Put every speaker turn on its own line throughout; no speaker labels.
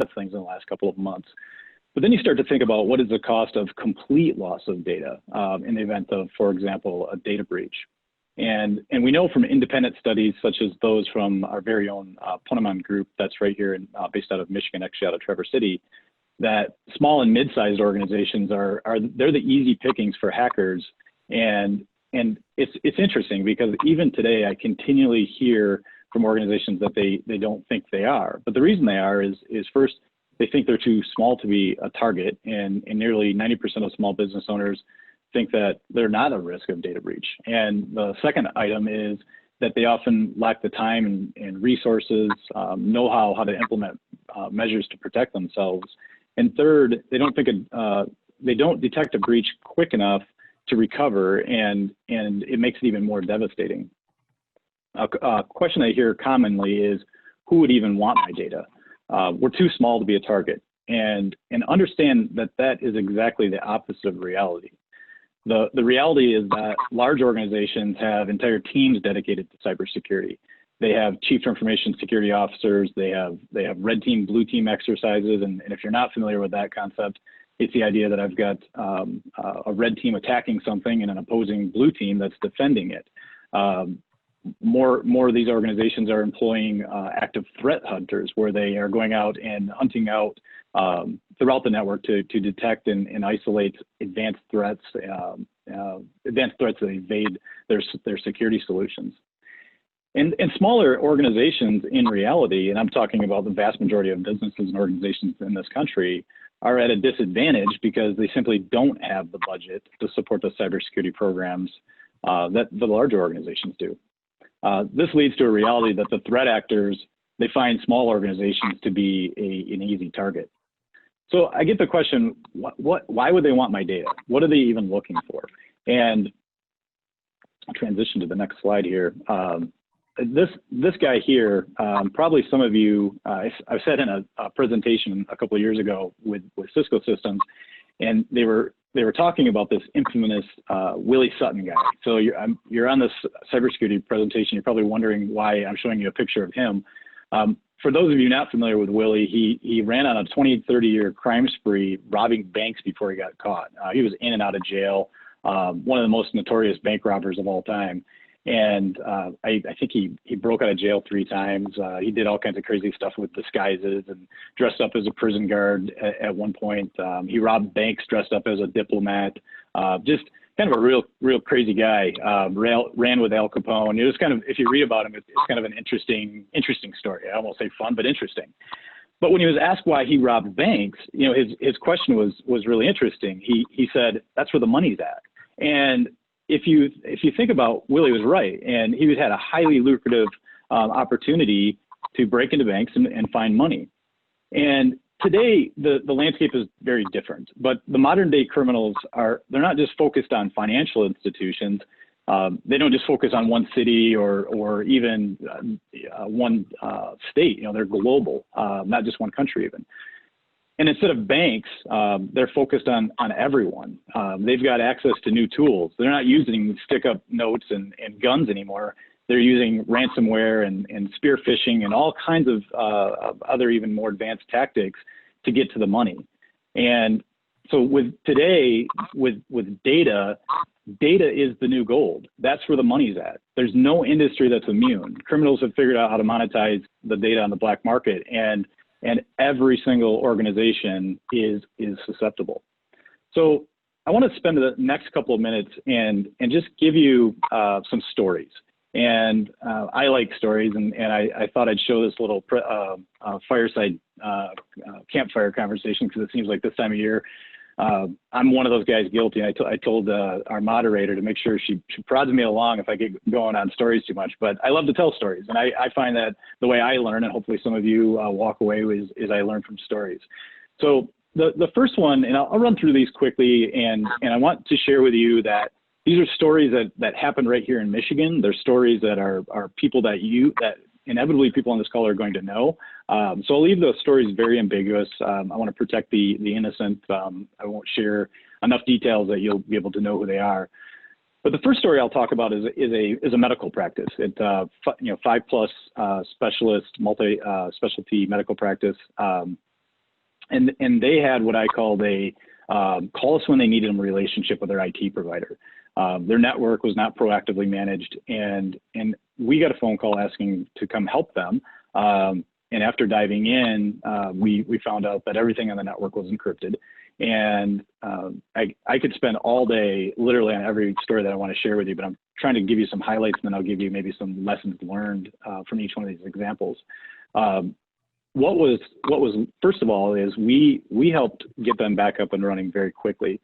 of things in the last couple of months. But then you start to think about what is the cost of complete loss of data in the event of, for example, a data breach. And we know from independent studies such as those from our very own Ponemon group that's right here based out of Michigan, actually out of Traverse City, that small and mid-sized organizations they're the easy pickings for hackers. And it's interesting because even today I continually hear from organizations that they don't think they are. But the reason they are is first, they think they're too small to be a target, and nearly 90% of small business owners think that they're not at risk of data breach. And the second item is that they often lack the time and resources, know-how, how to implement measures to protect themselves. And third, they don't detect a breach quick enough to recover, and it makes it even more devastating. A question I hear commonly is, who would even want my data? We're too small to be a target, and understand that is exactly the opposite of reality. The reality is that large organizations have entire teams dedicated to cybersecurity. They have chief information security officers. They have red team, blue team exercises, and if you're not familiar with that concept, it's the idea that I've got a red team attacking something and an opposing blue team that's defending it. More of these organizations are employing active threat hunters, where they are going out and hunting out throughout the network to detect and isolate advanced threats that evade their security solutions. And smaller organizations in reality, and I'm talking about the vast majority of businesses and organizations in this country, are at a disadvantage because they simply don't have the budget to support the cybersecurity programs that the larger organizations do. This leads to a reality that the threat actors, they find small organizations to be an easy target. So I get the question, why would they want my data? What are they even looking for? And I'll transition to the next slide here. This guy here, probably some of you, I've said in a presentation a couple of years ago with Cisco Systems, and they were talking about this infamous Willie Sutton guy. So you're on this cybersecurity presentation. You're probably wondering why I'm showing you a picture of him. For those of you not familiar with Willie, he ran on a 30-year crime spree, robbing banks before he got caught. He was in and out of jail, one of the most notorious bank robbers of all time. And I think he broke out of jail 3 times. He did all kinds of crazy stuff with disguises and dressed up as a prison guard at one point. He robbed banks dressed up as a diplomat. Just kind of a real crazy guy. Ran with Al Capone. It was kind of, if you read about him, it's kind of an interesting story. I won't say fun, but interesting. But when he was asked why he robbed banks, his question was really interesting. He said, that's where the money's at. And if you think about, Willie was right, and he had a highly lucrative opportunity to break into banks and find money. And today, the landscape is very different, but the modern day criminals they're not just focused on financial institutions. They don't just focus on one city or even one state. They're global, not just one country even. And instead of banks, they're focused on everyone. They've got access to new tools. They're not using stick-up notes and guns anymore. They're using ransomware and spear phishing and all kinds of other even more advanced tactics to get to the money. And so with data is the new gold. That's where the money's at. There's no industry that's immune. Criminals have figured out how to monetize the data on the black market, and every single organization is susceptible. So I want to spend the next couple of minutes and just give you some stories. And I like stories, and I thought I'd show this little fireside campfire conversation, because it seems like this time of year, I'm one of those guys guilty. I told our moderator to make sure she prods me along if I get going on stories too much. But I love to tell stories, and I find that the way I learn, and hopefully some of you walk away is I learn from stories. So the first one, and I'll run through these quickly, and I want to share with you that these are stories that happened right here in Michigan. They're stories that are people that inevitably people on this call are going to know. So I'll leave those stories very ambiguous. I want to protect the innocent. I won't share enough details that you'll be able to know who they are. But the first story I'll talk about is a medical practice. It's 5+ specialist, multi-specialty medical practice. and they had what I called a call us when they needed them relationship with their IT provider. Their network was not proactively managed, and we got a phone call asking to come help them. And after diving in, we found out that everything on the network was encrypted. And I could spend all day literally on every story that I want to share with you, but I'm trying to give you some highlights, and then I'll give you maybe some lessons learned from each one of these examples. What was first of all is we helped get them back up and running very quickly.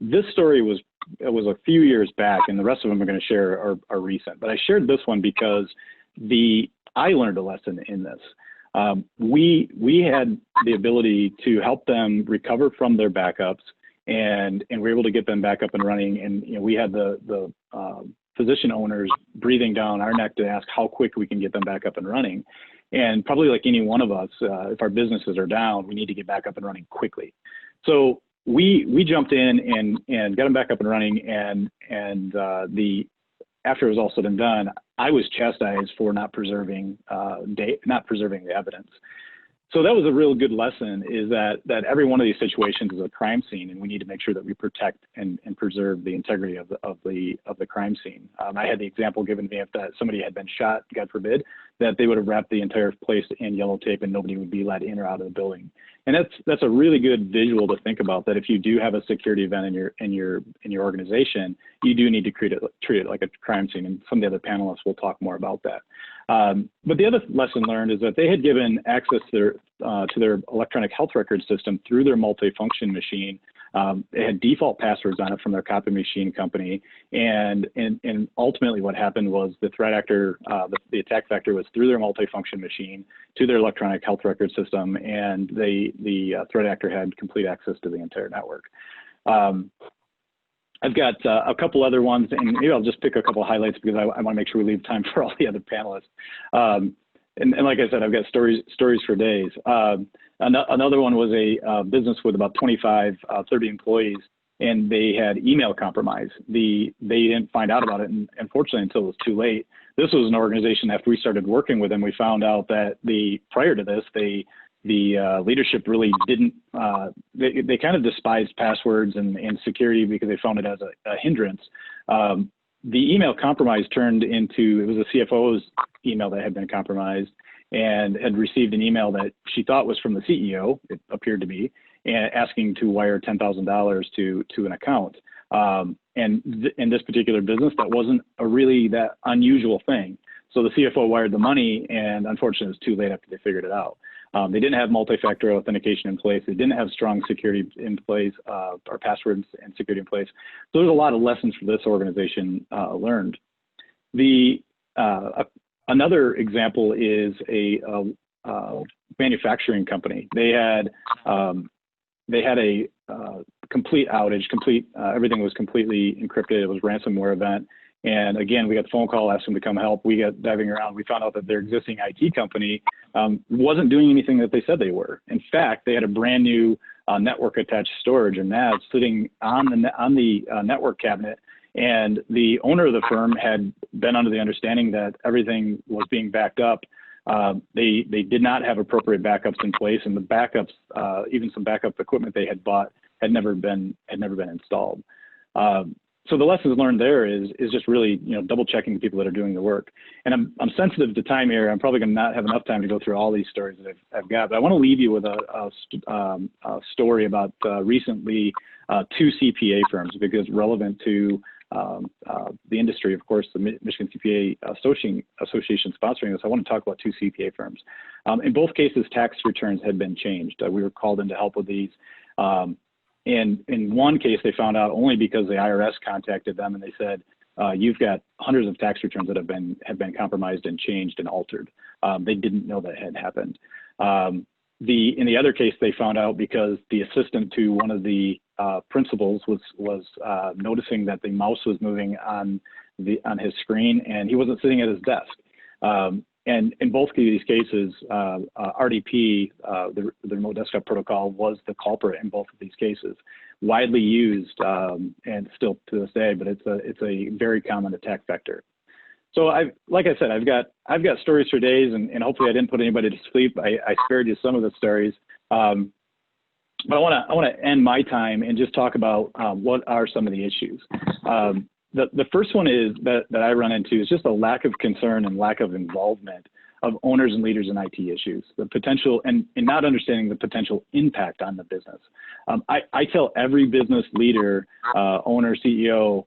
This story was a few years back, and the rest of them I'm going to share are recent. But I shared this one because I learned a lesson in this. We had the ability to help them recover from their backups, and we were able to get them back up and running. And we had the physician owners breathing down our neck to ask how quick we can get them back up and running. And probably like any one of us, if our businesses are down, we need to get back up and running quickly. So we jumped in and got them back up and running. And after it was all said and done, I was chastised for not preserving the evidence. So that was a real good lesson, is that every one of these situations is a crime scene, and we need to make sure that we protect and preserve the integrity of the crime scene. I had the example given to me, if that somebody had been shot, God forbid, that they would have wrapped the entire place in yellow tape and nobody would be let in or out of the building. And that's a really good visual to think about, that if you do have a security event in your organization, you do need to treat it like a crime scene. And some of the other panelists will talk more about that. But the other lesson learned is that they had given access to their electronic health record system through their multifunction machine. They had default passwords on it from their copy machine company, and ultimately what happened was the threat actor, the attack vector was through their multifunction machine to their electronic health record system, and the threat actor had complete access to the entire network. I've got a couple other ones, and maybe I'll just pick a couple of highlights because I want to make sure we leave time for all the other panelists. And like I said, I've got stories for days. Another one was a business with about 25, 30 employees, and they had email compromise. They didn't find out about it, and unfortunately, until it was too late. This was an organization, after we started working with them, we found out that prior to this, the leadership really didn't, they kind of despised passwords and security because they found it as a hindrance. The email compromise turned into, it was the CFO's email that had been compromised, and had received an email that she thought was from the CEO, it appeared to be, and asking to wire $10,000 to an account. And in this particular business, that wasn't a really that unusual thing. So the CFO wired the money, and unfortunately, it was too late after they figured it out. They didn't have multi-factor authentication in place. They didn't have strong security in place, or passwords and security in place. So there's a lot of lessons for this organization learned. Another example is a manufacturing company. They had a complete outage. Everything was completely encrypted. It was a ransomware event. And again, we got the phone call, asked them to come help. We got diving around. We found out that their existing IT company wasn't doing anything that they said they were. In fact, they had a brand new network attached storage, and NAS sitting on the network cabinet. And the owner of the firm had been under the understanding that everything was being backed up. They did not have appropriate backups in place, and the backups, even some backup equipment they had bought, had never been installed. So the lessons learned there is just really, double checking the people that are doing the work. And I'm sensitive to time here. I'm probably going to not have enough time to go through all these stories that I've got, but I want to leave you with a story about recently 2 CPA firms, because relevant to the industry. Of course, the Michigan CPA Association sponsoring this. I want to talk about 2 CPA firms. In both cases, tax returns had been changed. We were called in to help with these. And in one case, they found out only because the IRS contacted them and they said, you've got hundreds of tax returns that have been compromised and changed and altered. They didn't know that had happened. In the other case, they found out because the assistant to one of the principals was noticing that the mouse was moving on his screen, and he wasn't sitting at his desk. And in both of these cases, RDP, the remote desktop protocol, was the culprit in both of these cases. Widely used, and still to this day, but it's a very common attack vector. So like I said, I've got stories for days, and hopefully I didn't put anybody to sleep. I spared you some of the stories. But I want to end my time and just talk about what are some of the issues. The first one is that I run into is just a lack of concern and lack of involvement of owners and leaders in IT issues, the potential and not understanding the potential impact on the business. I tell every business leader, owner, CEO,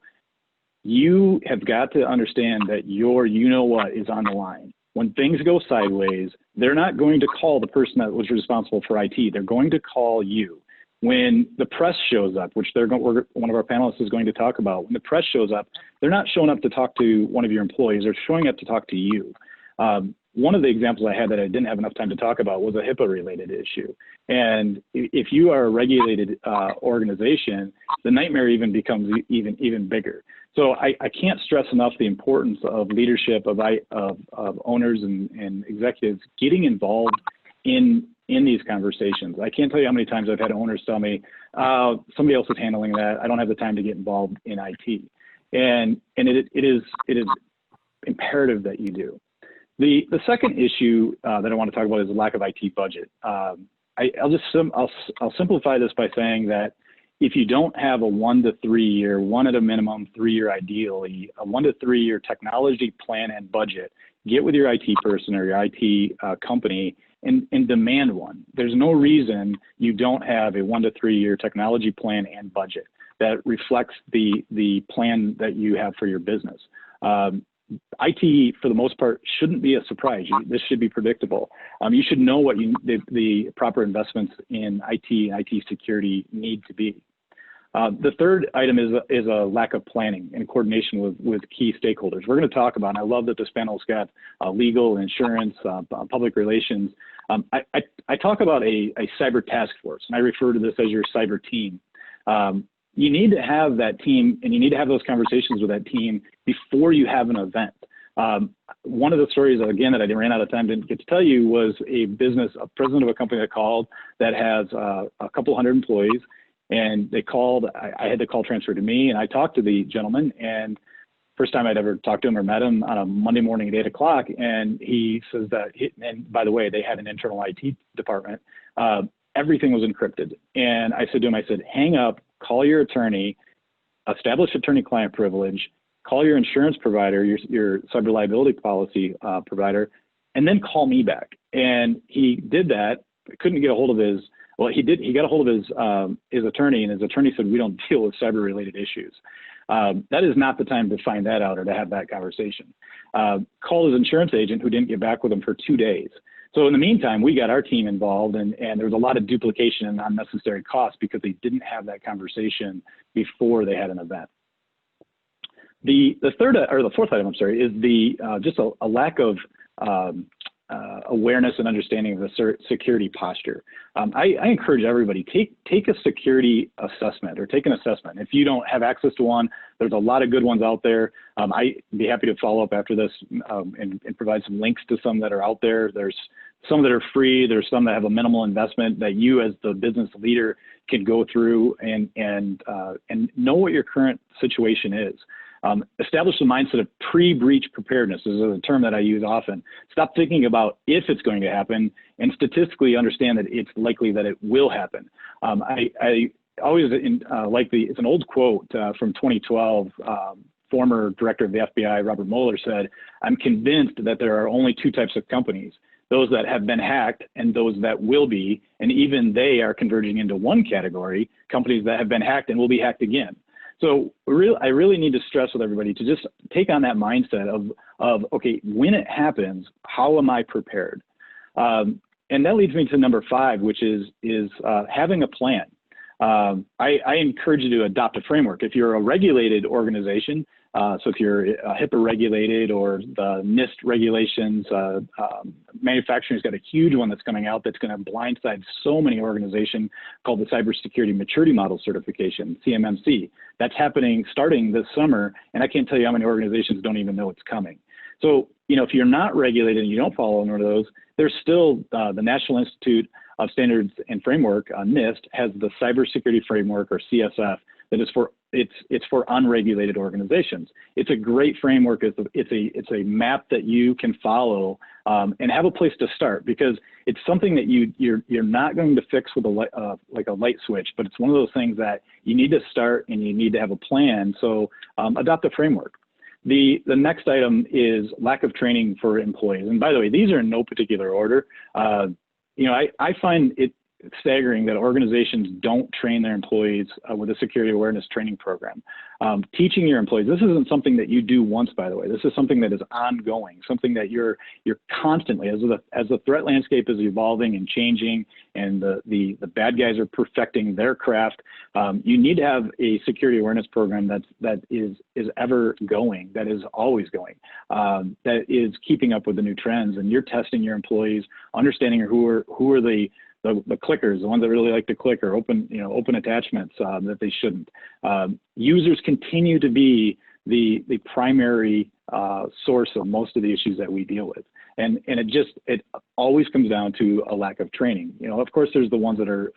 you have got to understand that your you-know-what is on the line. When things go sideways, they're not going to call the person that was responsible for IT. They're going to call you. When the press shows up, which one of our panelists is going to talk about, when the press shows up, they're not showing up to talk to one of your employees. They're showing up to talk to you. One of the examples I had that I didn't have enough time to talk about was a HIPAA-related issue. And if you are a regulated organization, the nightmare even becomes even bigger. So I can't stress enough the importance of leadership, of owners and executives getting involved in these conversations. I can't tell you how many times I've had owners tell me, somebody else is handling that. I don't have the time to get involved in IT. And it is imperative that you do. The second issue that I want to talk about is the lack of IT budget. I'll simplify this by saying that if you don't have a 1 to 3 year, one at a minimum, 3 year ideally, a 1 to 3 year technology plan and budget, get with your IT person or your IT company and demand one. There's no reason you don't have a 1 to 3 year technology plan and budget that reflects the plan that you have for your business. IT, for the most part, shouldn't be a surprise. This should be predictable. You should know what the proper investments in IT and IT security need to be. The third item is a lack of planning and coordination with key stakeholders. We're going to talk about, and I love that this panel's got legal, insurance, public relations. I talk about a cyber task force, and I refer to this as your cyber team. You need to have that team, and you need to have those conversations with that team before you have an event. One of the stories, again, that I ran out of time, didn't get to tell you, was a president of a company that called that has a couple hundred employees, and they called. I had the call transferred to me, and I talked to the gentleman, and first time I'd ever talked to him or met him on a Monday morning at 8 o'clock, and he says that, and by the way, they had an internal IT department. Everything was encrypted. And I said to him, hang up, call your attorney, establish attorney-client privilege, call your insurance provider, your cyber liability policy provider, and then call me back. And he did that. Couldn't get a hold of he got a hold of his attorney, and his attorney said, we don't deal with cyber-related issues. That is not the time to find that out or to have that conversation. Called his insurance agent, who didn't get back with him for 2 days. So in the meantime, we got our team involved, and there was a lot of duplication and unnecessary costs because they didn't have that conversation before they had an event. The fourth item, is just a lack of awareness and understanding of the security posture. I encourage everybody, take a security assessment or take an assessment. If you don't have access to one, there's a lot of good ones out there. I'd be happy to follow up after this and provide some links to some that are out there. There's some that are free. There's some that have a minimal investment that you as the business leader can go through and know what your current situation is. Establish the mindset of pre-breach preparedness. This is a term that I use often. Stop thinking about if it's going to happen and statistically understand that it's likely that it will happen. I always it's an old quote from 2012. Former director of the FBI, Robert Mueller, said, "I'm convinced that there are only two types of companies, those that have been hacked and those that will be, and even they are converging into one category, companies that have been hacked and will be hacked again." So I really need to stress with everybody to just take on that mindset of okay, when it happens, how am I prepared? And that leads me to number 5, which is having a plan. I encourage you to adopt a framework. If you're a regulated organization, so if you're HIPAA regulated or the NIST regulations, manufacturing's got a huge one that's coming out that's going to blindside so many organizations, called the Cybersecurity Maturity Model Certification, CMMC. That's happening starting this summer, and I can't tell you how many organizations don't even know it's coming. So, if you're not regulated and you don't follow one of those, there's still the National Institute of Standards and Framework, NIST, has the Cybersecurity Framework, or CSF, that is for it's for unregulated organizations. It's a great framework. It's a map that you can follow and have a place to start, because it's something that you're not going to fix with like a light switch, but it's one of those things that you need to start and you need to have a plan. So adopt a framework. The next item is lack of training for employees. And by the way, these are in no particular order. You know, I find it staggering that organizations don't train their employees with a security awareness training program. Teaching your employees, this isn't something that you do once, by the way. This is something that is ongoing, something that you're constantly, as the threat landscape is evolving and changing, and the bad guys are perfecting their craft. You need to have a security awareness program that is ever going, that is always going, that is keeping up with the new trends, and you're testing your employees, understanding who are the clickers, the ones that really like to click or open attachments that they shouldn't. Users continue to be the primary source of most of the issues that we deal with. And it always comes down to a lack of training. You know, of course, there's the ones that are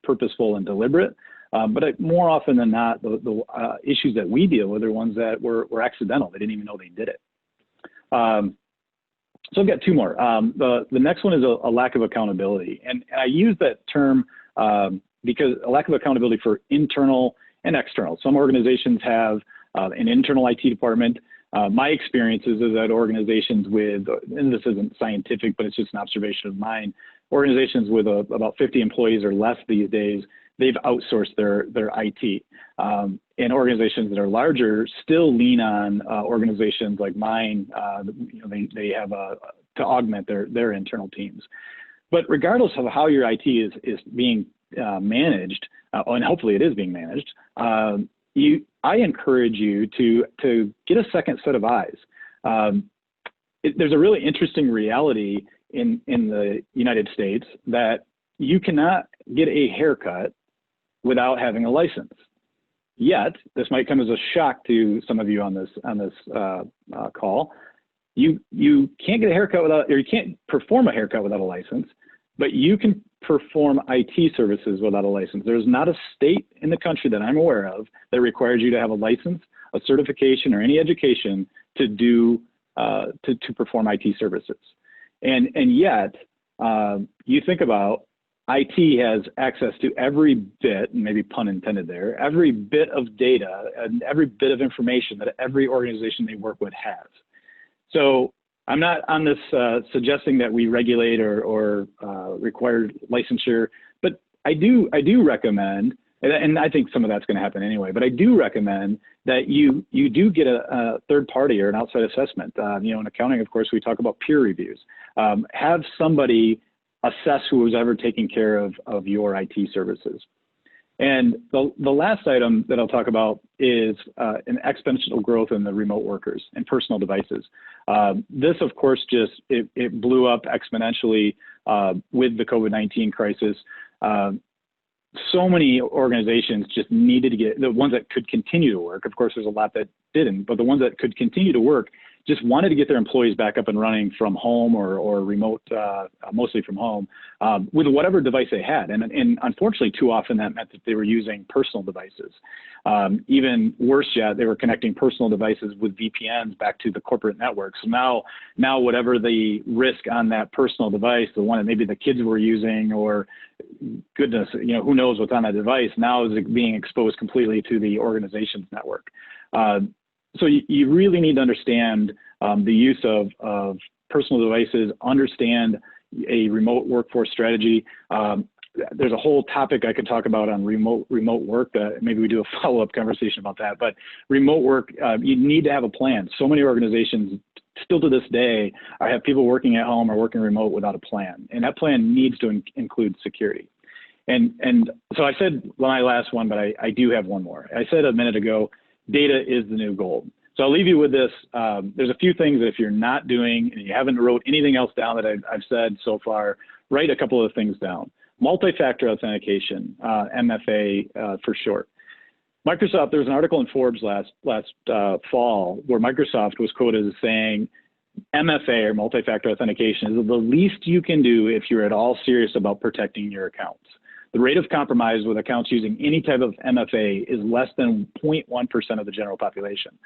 purposeful and deliberate, but more often than not, the issues that we deal with are ones that were accidental. They didn't even know they did it. So I've got two more. The next one is a lack of accountability. And I use that term because a lack of accountability for internal and external. Some organizations have an internal IT department. My experience is that organizations with, and this isn't scientific, but it's just an observation of mine, organizations with about 50 employees or less these days, they've outsourced their IT. And organizations that are larger still lean on organizations like mine. You know, they have to augment their internal teams. But regardless of how your IT is being managed, and hopefully it is being managed, I encourage you to get a second set of eyes. There's a really interesting reality in the United States that you cannot get a haircut without having a license. Yet, this might come as a shock to some of you on this call. You can't get a haircut without, or you can't perform a haircut without a license, but you can perform IT services without a license. There's not a state in the country that I'm aware of that requires you to have a license, a certification, or any education to do to perform IT services. And yet, you think about IT has access to every bit, and maybe pun intended there, every bit of data and every bit of information that every organization they work with has. So I'm not on this suggesting that we regulate or require licensure, but I do recommend, and I think some of that's going to happen anyway, but I do recommend that you do get a third party or an outside assessment. You know, in accounting, of course, we talk about peer reviews. Have somebody assess who was ever taking care of your IT services. And the last item that I'll talk about is an exponential growth in the remote workers and personal devices. This, of course, it blew up exponentially with the COVID-19 crisis. So many organizations just needed to get, the ones that could continue to work, of course, there's a lot that didn't, but the ones that could continue to work just wanted to get their employees back up and running from home or remote, mostly from home, with whatever device they had. And unfortunately, too often that meant that they were using personal devices. Even worse yet, they were connecting personal devices with VPNs back to the corporate network. So now whatever the risk on that personal device, the one that maybe the kids were using, or goodness, you know, who knows what's on that device, now is being exposed completely to the organization's network. So you really need to understand the use of personal devices, understand a remote workforce strategy. There's a whole topic I could talk about on remote work. Maybe we do a follow-up conversation about that. But remote work, you need to have a plan. So many organizations still to this day have people working at home or working remote without a plan. And that plan needs to include security. And so I said my last one, but I do have one more. I said a minute ago, data is the new gold. So I'll leave you with this. There's a few things that if you're not doing and you haven't wrote anything else down that I've said so far, write a couple of things down. Multi-factor authentication, MFA for short. Microsoft, there was an article in Forbes last fall where Microsoft was quoted as saying MFA, or multi-factor authentication, is the least you can do if you're at all serious about protecting your accounts. The rate of compromise with accounts using any type of MFA is less than 0.1% of the general population.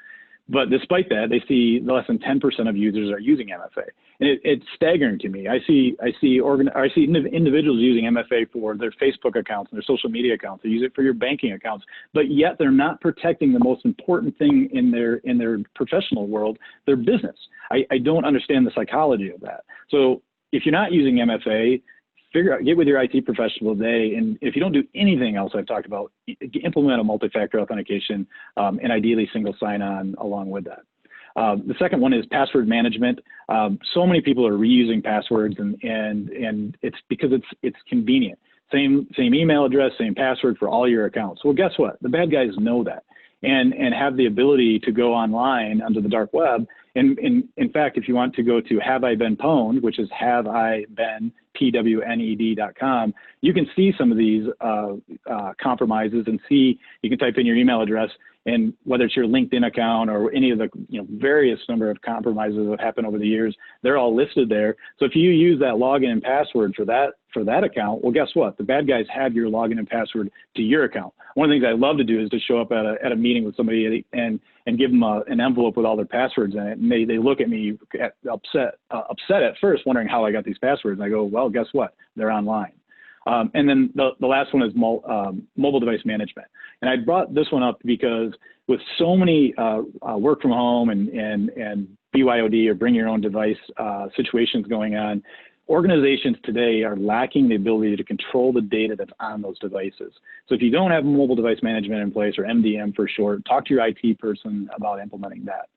But despite that, they see less than 10% of users are using MFA. And it's staggering to me. I see individuals using MFA for their Facebook accounts and their social media accounts. They use it for your banking accounts, but yet they're not protecting the most important thing in their professional world, their business. I don't understand the psychology of that. So if you're not using MFA, get with your IT professional today, and if you don't do anything else I've talked about, implement a multi-factor authentication and ideally single sign-on along with that. The second one is password management. So many people are reusing passwords, and it's because it's convenient. Same email address, same password for all your accounts. Well, guess what? The bad guys know that and have the ability to go online onto the dark web. And in fact, if you want to go to Have I Been Pwned, which is Have I Been PWNED.com, you can see some of these compromises and see, you can type in your email address, and whether it's your LinkedIn account or any of the various number of compromises that have happened over the years, they're all listed there. So if you use that login and password for that account, well, guess what? The bad guys have your login and password to your account. One of the things I love to do is to show up at a meeting with somebody and give them an envelope with all their passwords in it, and they look at me upset at first, wondering how I got these passwords. And I go, well, guess what? They're online. And then the last one is mobile device management. And I brought this one up because with so many work from home and BYOD or bring your own device situations going on, organizations today are lacking the ability to control the data that's on those devices. So if you don't have mobile device management in place, or MDM for short, talk to your IT person about implementing that.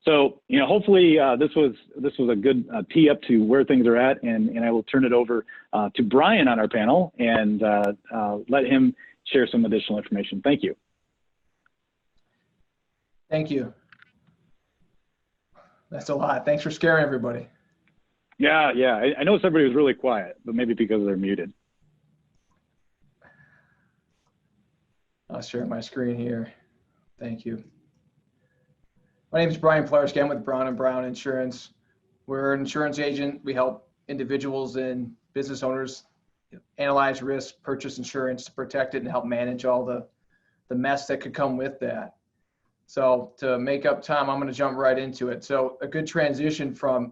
So, hopefully this was a good tee up to where things are at, and I will turn it over to Brian on our panel and let him share some additional information. Thank you.
Thank you. That's a lot. Thanks for scaring everybody.
Yeah. I noticed everybody was really quiet, but maybe because they're muted.
I'll share my screen here. Thank you. My name is Brian Plarski. I'm with Brown & Brown Insurance. We're an insurance agent. We help individuals and business owners analyze risk, purchase insurance to protect it, and help manage all the mess that could come with that. So to make up time, I'm going to jump right into it. So a good transition from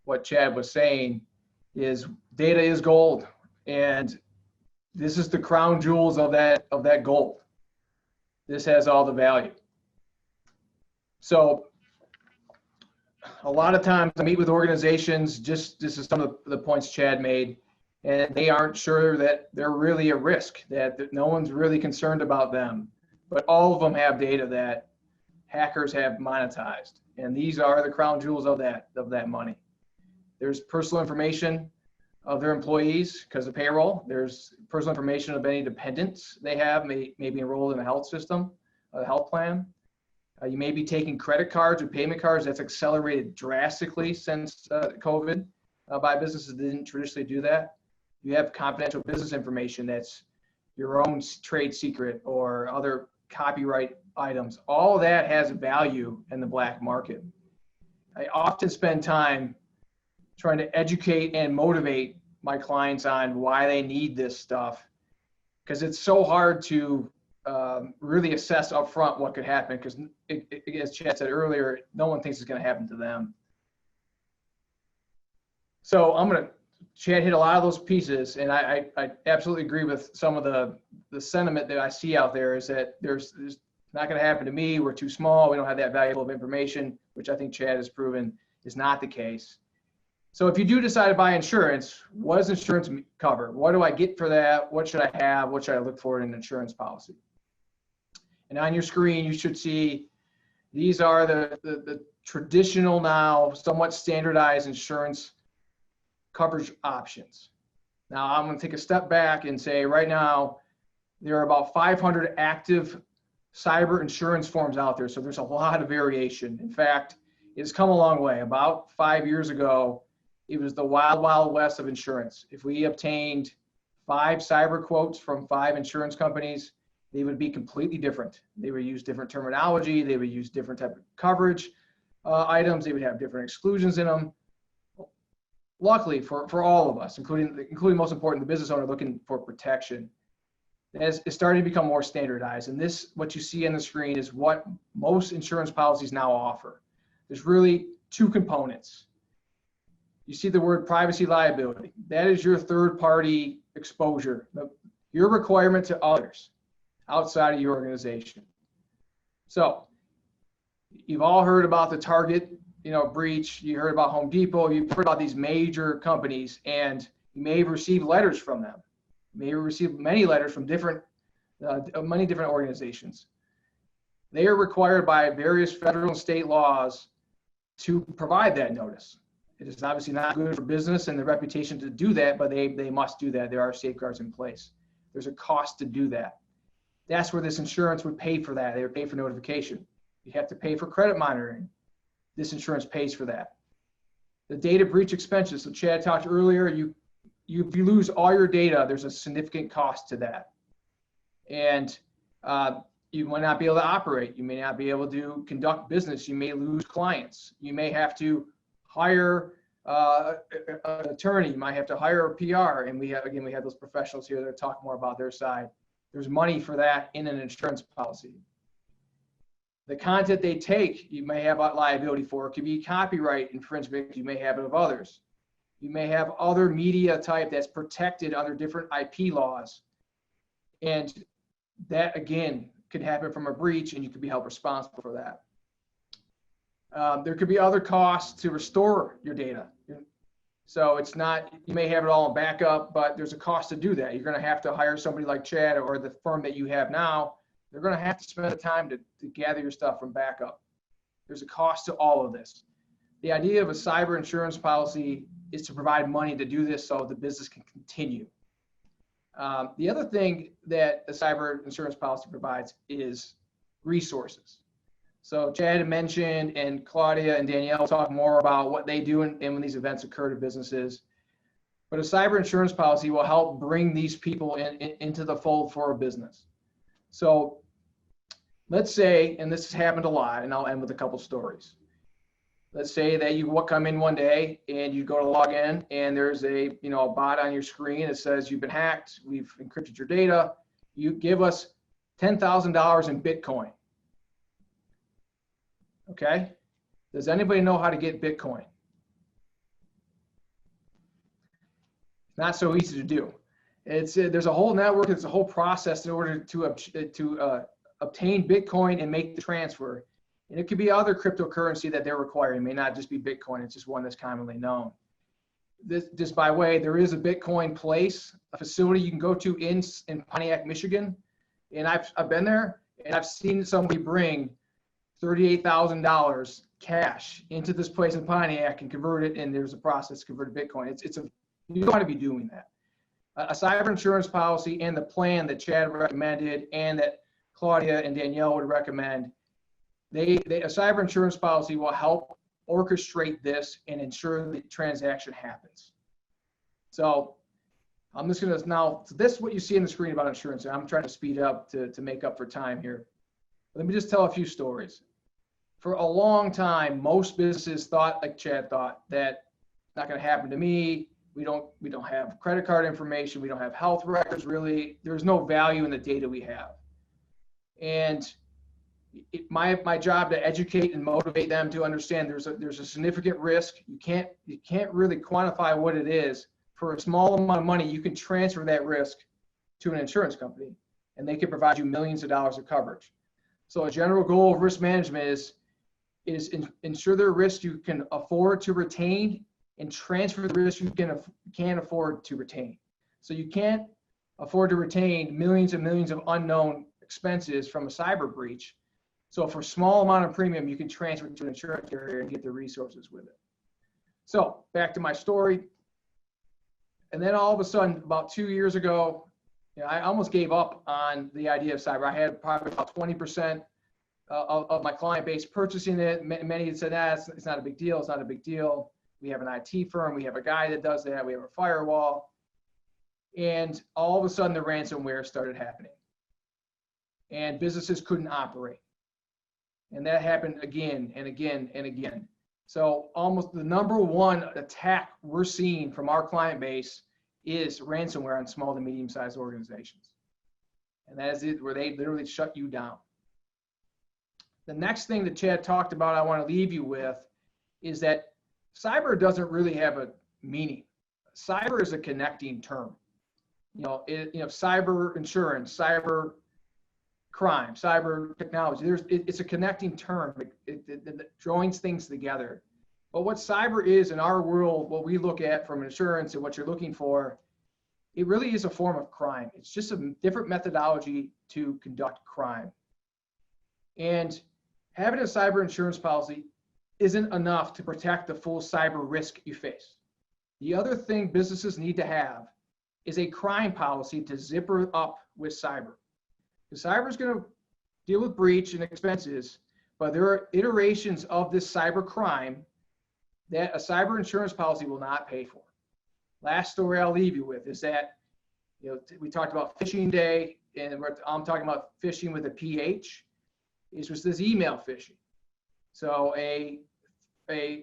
what Chad was saying is data is gold, and this is the crown jewels of that gold. This has all the value. So a lot of times I meet with organizations, this is some of the points Chad made, and they aren't sure that they're really a risk, that no one's really concerned about them. But all of them have data that hackers have monetized, and these are the crown jewels of that money. There's personal information of their employees because of payroll. There's personal information of any dependents they have, may be enrolled in a health system, a health plan. You may be taking credit cards or payment cards. That's accelerated drastically since COVID by businesses that didn't traditionally do that. You have confidential business information that's your own trade secret or other copyright items. All that has value in the black market. I often spend time trying to educate and motivate my clients on why they need this stuff, because it's so hard to really assess upfront what could happen, because as Chad said earlier, no one thinks it's going to happen to them. So Chad hit a lot of those pieces, and I absolutely agree with some of the sentiment that I see out there, is that there's not going to happen to me. We're too small. We don't have that valuable of information, which I think Chad has proven is not the case. So if you do decide to buy insurance, what does insurance cover? What do I get for that? What should I have? What should I look for in an insurance policy? And on your screen, you should see these are the traditional, now somewhat standardized insurance coverage options. Now I'm going to take a step back and say right now there are about 500 active cyber insurance forms out there. So there's a lot of variation. In fact, it's come a long way. About 5 years ago, it was the wild, wild west of insurance. If we obtained 5 cyber quotes from 5 insurance companies, they would be completely different. They would use different terminology. They would use different type of coverage items. They would have different exclusions in them. luckily for all of us, including most important, the business owner looking for protection, it's starting to become more standardized. And this, what you see on the screen, is what most insurance policies now offer. There's really two components. You see the word privacy liability. That is your third party exposure, your requirement to others outside of your organization. So you've all heard about the Target, breach. You heard about Home Depot. You've heard about these major companies, and you may have received letters from them. You may have received many letters from many different organizations. They are required by various federal and state laws to provide that notice. It is obviously not good for business and the reputation to do that, but they must do that. There are safeguards in place. There's a cost to do that. That's where this insurance would pay for that. They would pay for notification. You have to pay for credit monitoring. This insurance pays for that. The data breach expenses. So Chad talked earlier, if you lose all your data, there's a significant cost to that. And you might not be able to operate. You may not be able to conduct business. You may lose clients. You may have to hire an attorney. You might have to hire a PR. And we have those professionals here that talk more about their side. There's money for that in an insurance policy. The content they take, you may have liability for. It could be copyright infringement. You may have it of others. You may have other media type that's protected under different IP laws. And that, again, could happen from a breach, and you could be held responsible for that. There could be other costs to restore your data. So it's not, you may have it all in backup, but there's a cost to do that. You're going to have to hire somebody like Chad or the firm that you have now. They're going to have to spend the time to gather your stuff from backup. There's a cost to all of this. The idea of a cyber insurance policy is to provide money to do this so the business can continue. The other thing that a cyber insurance policy provides is resources. So Chad had mentioned, and Claudia and Danielle talk more about what they do and when these events occur to businesses. But a cyber insurance policy will help bring these people into the fold for a business. So let's say, and this has happened a lot, and I'll end with a couple stories. Let's say that you come in one day and you go to log in, and there's a bot on your screen that says you've been hacked, we've encrypted your data, you give us $10,000 in Bitcoin. Okay, does anybody know how to get Bitcoin? Not so easy to do. There's a whole network, it's a whole process in order to obtain Bitcoin and make the transfer. And it could be other cryptocurrency that they're requiring. It may not just be Bitcoin, it's just one that's commonly known. Just by way, there is a Bitcoin place, a facility you can go to in Pontiac, Michigan. And I've been there, and I've seen somebody bring $38,000 cash into this place in Pontiac and convert it, and there's a process to convert to Bitcoin. You don't want to be doing that. A cyber insurance policy and the plan that Chad recommended and that Claudia and Danielle would recommend, a cyber insurance policy will help orchestrate this and ensure the transaction happens. So I'm just going to so this is what you see on the screen about insurance. And I'm trying to speed up to make up for time here. Let me just tell a few stories. For a long time, most businesses thought, like Chad thought, that it's not going to happen to me. We don't have credit card information. We don't have health records, really. There's no value in the data we have. And my job to educate and motivate them to understand there's a significant risk. You can't really quantify what it is. For a small amount of money, you can transfer that risk to an insurance company, and they can provide you millions of dollars of coverage. So a general goal of risk management is ensure the risk you can afford to retain and transfer the risk you can't afford to retain. So you can't afford to retain millions and millions of unknown expenses from a cyber breach. So for a small amount of premium, you can transfer it to an insurance carrier and get the resources with it. So back to my story. And then all of a sudden, about 2 years ago, I almost gave up on the idea of cyber. I had probably about 20% of my client base purchasing it. Many had said, it's not a big deal. It's not a big deal. We have an IT firm. We have a guy that does that. We have a firewall. And all of a sudden, the ransomware started happening. And businesses couldn't operate. And that happened again and again and again. So almost the number one attack we're seeing from our client base is ransomware on small to medium-sized organizations. And that is it, where they literally shut you down. The next thing that Chad talked about, I want to leave you with, is that cyber doesn't really have a meaning. Cyber is a connecting term. Cyber insurance, cyber crime, cyber technology. It's a connecting term. It joins things together. But what cyber is in our world, what we look at from insurance and what you're looking for, it really is a form of crime. It's just a different methodology to conduct crime. And having a cyber insurance policy isn't enough to protect the full cyber risk you face. The other thing businesses need to have is a crime policy to zipper up with cyber. Because cyber is going to deal with breach and expenses, but there are iterations of this cyber crime that a cyber insurance policy will not pay for. Last story I'll leave you with is that, we talked about phishing day, and I'm talking about phishing with a PH. It's just this email phishing. So a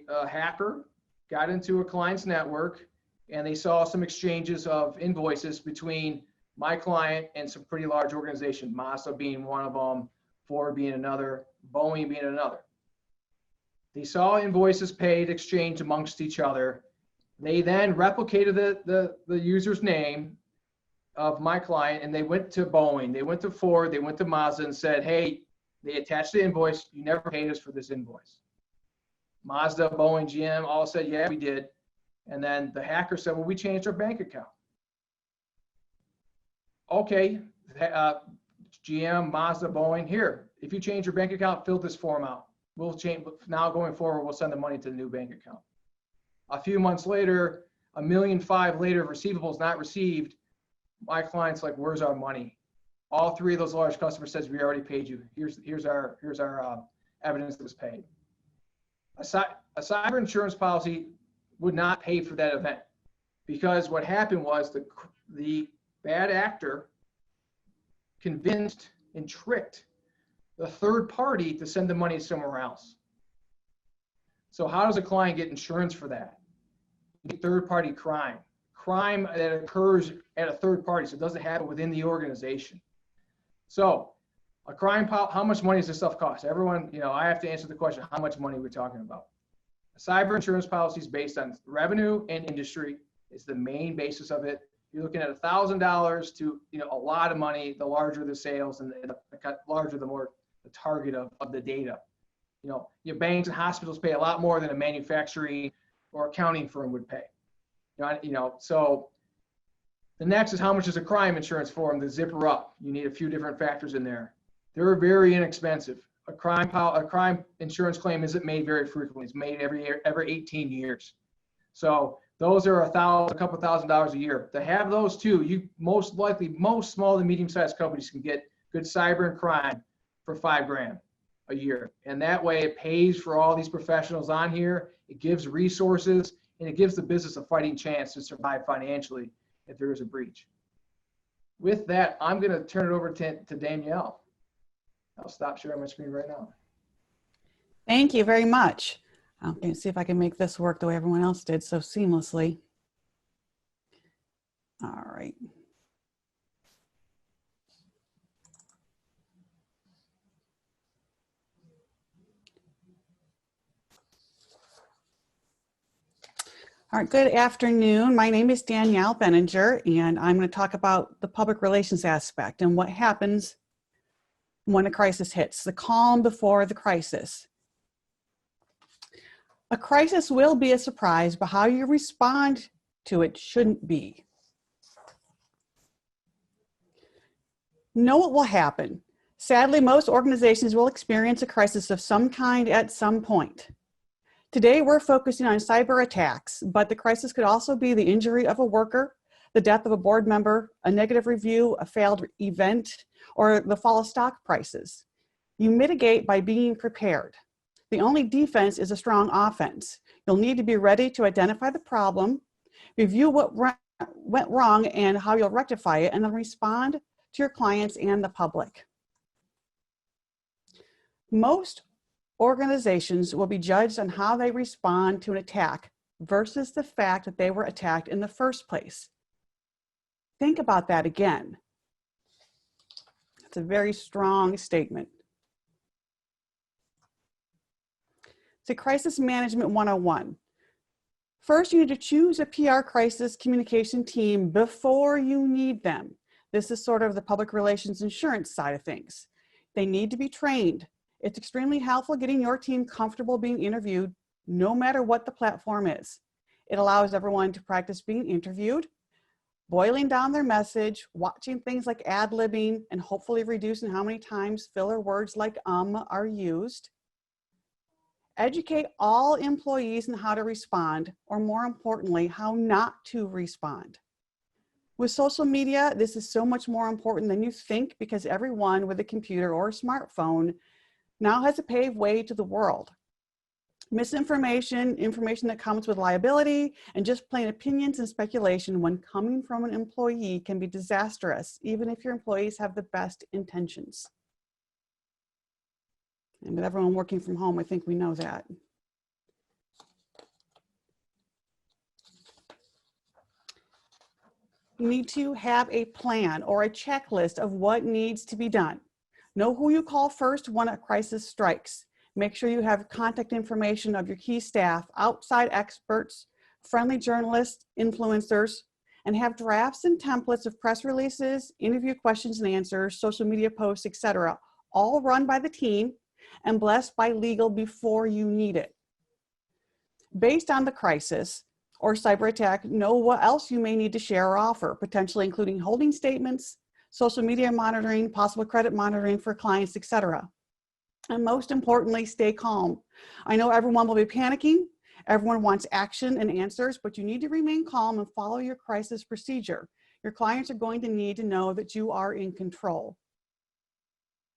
hacker got into a client's network, and they saw some exchanges of invoices between my client and some pretty large organizations, Mazda being one of them, Ford being another, Boeing being another. They saw invoices paid, exchanged amongst each other. They then replicated the user's name of my client, and they went to Boeing, they went to Ford, they went to Mazda and said, hey, they attached the invoice, you never paid us for this invoice. Mazda, Boeing, GM all said, yeah, we did. And then the hacker said, well, we changed our bank account. Okay, GM, Mazda, Boeing, here, if you change your bank account, fill this form out. We'll change, now going forward, we'll send the money to the new bank account. A few months later, $1.5 million later, receivables not received. My client's like, where's our money? All three of those large customers says, we already paid you. Here's our evidence that was paid. A cyber insurance policy would not pay for that event, because what happened was the bad actor convinced and tricked the third party to send the money somewhere else. So how does a client get insurance for that? Third party crime that occurs at a third party, so it doesn't happen within the organization. So a crime, how much money does this stuff cost? Everyone, I have to answer the question, how much money we're talking about. A cyber insurance policy is based on revenue and industry. It's the main basis of it. You're looking at $1,000 to a lot of money. The larger the sales, and the larger, the more the target of the data. Your banks and hospitals pay a lot more than a manufacturing or accounting firm would pay. So the next is, how much is a crime insurance for them to zipper up? You need a few different factors in there. They're very inexpensive. A crime insurance claim isn't made very frequently. It's made every 18 years. So those are a couple $1,000s a year. To have those two, most small to medium-sized companies can get good cyber and crime for $5,000 a year. And that way it pays for all these professionals on here. It gives resources, and it gives the business a fighting chance to survive financially if there is a breach. With that, I'm going to turn it over to Danielle. I'll stop sharing my screen right now.
Thank you very much. I'm going to see if I can make this work the way everyone else did so seamlessly. All right. All right, good afternoon. My name is Danielle Benninger, and I'm going to talk about the public relations aspect and what happens when a crisis hits, the calm before the crisis. A crisis will be a surprise, but how you respond to it shouldn't be. Know what will happen. Sadly, most organizations will experience a crisis of some kind at some point. Today, we're focusing on cyber attacks, but the crisis could also be the injury of a worker, the death of a board member, a negative review, a failed event, or the fall of stock prices. You mitigate by being prepared. The only defense is a strong offense. You'll need to be ready to identify the problem, review what went wrong and how you'll rectify it, and then respond to your clients and the public. Most organizations will be judged on how they respond to an attack versus the fact that they were attacked in the first place. Think about that again. It's a very strong statement. So Crisis Management 101. First, you need to choose a PR crisis communication team before you need them. This is sort of the public relations insurance side of things. They need to be trained. It's extremely helpful getting your team comfortable being interviewed, no matter what the platform is. It allows everyone to practice being interviewed, boiling down their message, watching things like ad-libbing, and hopefully reducing how many times filler words like are used. Educate all employees on how to respond, or more importantly, how not to respond. With social media, this is so much more important than you think because everyone with a computer or a smartphone now has a paved way to the world. Misinformation, information that comes with liability, and just plain opinions and speculation when coming from an employee can be disastrous, even if your employees have the best intentions. And with everyone working from home, I think we know that. You need to have a plan or a checklist of what needs to be done. Know who you call first when a crisis strikes. Make sure you have contact information of your key staff, outside experts, friendly journalists, influencers, and have drafts and templates of press releases, interview questions and answers, social media posts, etc., all run by the team and blessed by legal before you need it. Based on the crisis or cyber attack, know what else you may need to share or offer, potentially including holding statements, social media monitoring, possible credit monitoring for clients, etc. And most importantly, stay calm. I know everyone will be panicking. Everyone wants action and answers, but you need to remain calm and follow your crisis procedure. Your clients are going to need to know that you are in control.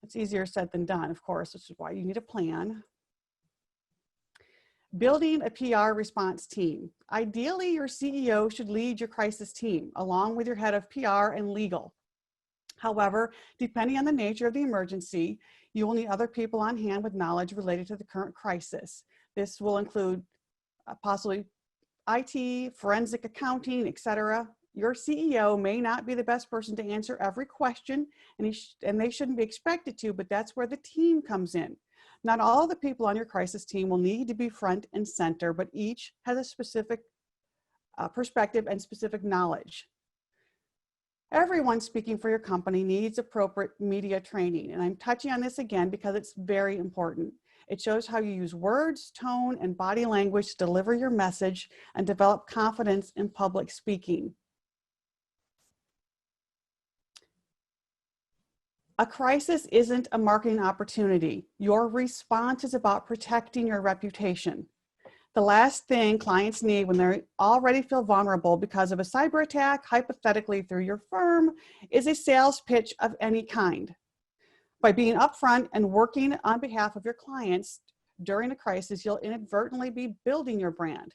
It's easier said than done, of course, which is why you need a plan. Building a PR response team. Ideally, your CEO should lead your crisis team, along with your head of PR and legal. However, depending on the nature of the emergency, you will need other people on hand with knowledge related to the current crisis. This will include possibly IT, forensic accounting, etc. Your CEO may not be the best person to answer every question, and they shouldn't be expected to, but that's where the team comes in. Not all the people on your crisis team will need to be front and center, but each has a specific perspective and specific knowledge. Everyone speaking for your company needs appropriate media training, and I'm touching on this again because it's very important. It shows how you use words, tone, and body language to deliver your message and develop confidence in public speaking. A crisis isn't a marketing opportunity. Your response is about protecting your reputation. The last thing clients need when they already feel vulnerable because of a cyber attack, hypothetically through your firm, is a sales pitch of any kind. By being upfront and working on behalf of your clients during a crisis, you'll inadvertently be building your brand.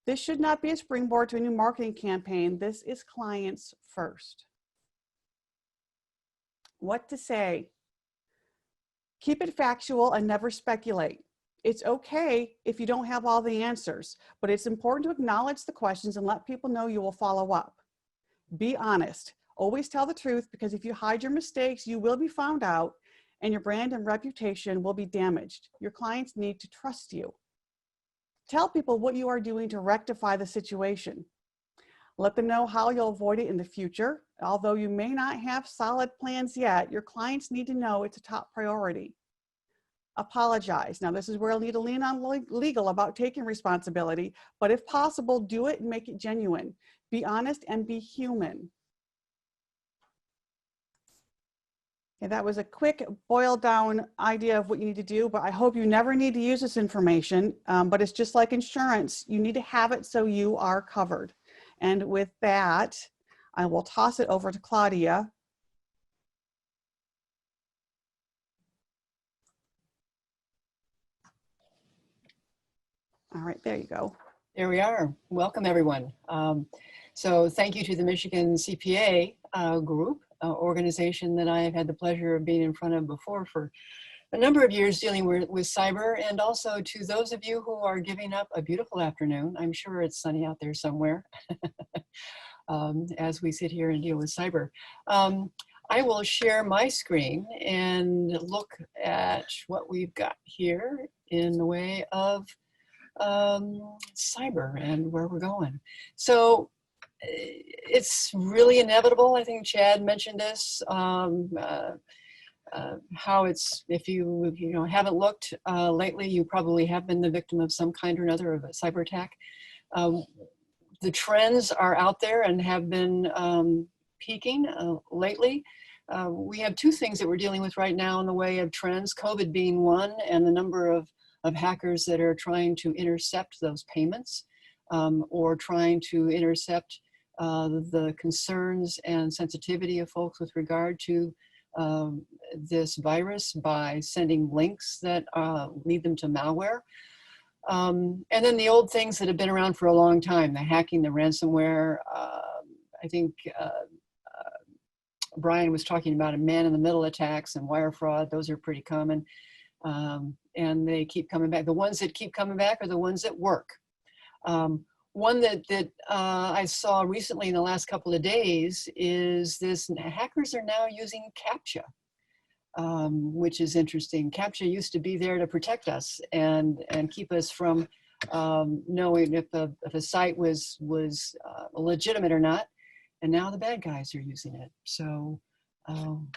This should not be a springboard to a new marketing campaign. This is clients first. What to say? Keep it factual and never speculate. It's okay if you don't have all the answers, but it's important to acknowledge the questions and let people know you will follow up. Be honest. Always tell the truth, because if you hide your mistakes, you will be found out and your brand and reputation will be damaged. Your clients need to trust you. Tell people what you are doing to rectify the situation. Let them know how you'll avoid it in the future. Although you may not have solid plans yet, your clients need to know it's a top priority. Apologize. Now, this is where I'll need to lean on legal about taking responsibility, but if possible, do it and make it genuine. Be honest and be human. Okay, that was a quick boiled down idea of what you need to do, but I hope you never need to use this information, but it's just like insurance. You need to have it so you are covered. And with that, I will toss it over to Claudia. All right, there you go.
There we are. Welcome, everyone. So thank you to the Michigan CPA group, organization that I have had the pleasure of being in front of before for a number of years dealing with cyber, and also to those of you who are giving up a beautiful afternoon. I'm sure it's sunny out there somewhere as we sit here and deal with cyber. I will share my screen and look at what we've got here in the way of cyber and where we're going. So it's really inevitable. I think Chad mentioned this. How it's, if you haven't looked lately, you probably have been the victim of some kind or another of a cyber attack. The trends are out there and have been peaking lately. We have two things that we're dealing with right now in the way of trends, COVID being one, and the number of hackers that are trying to intercept those payments or trying to intercept the concerns and sensitivity of folks with regard to this virus by sending links that lead them to malware. And then the old things that have been around for a long time, the hacking, the ransomware. I think Brian was talking about a man-in-the-middle attacks and wire fraud. Those are pretty common. And they keep coming back. The ones that keep coming back are the ones that work. One that I saw recently in the last couple of days is this: hackers are now using CAPTCHA, which is interesting. CAPTCHA used to be there to protect us and keep us from knowing if a site was legitimate or not. And now the bad guys are using it. So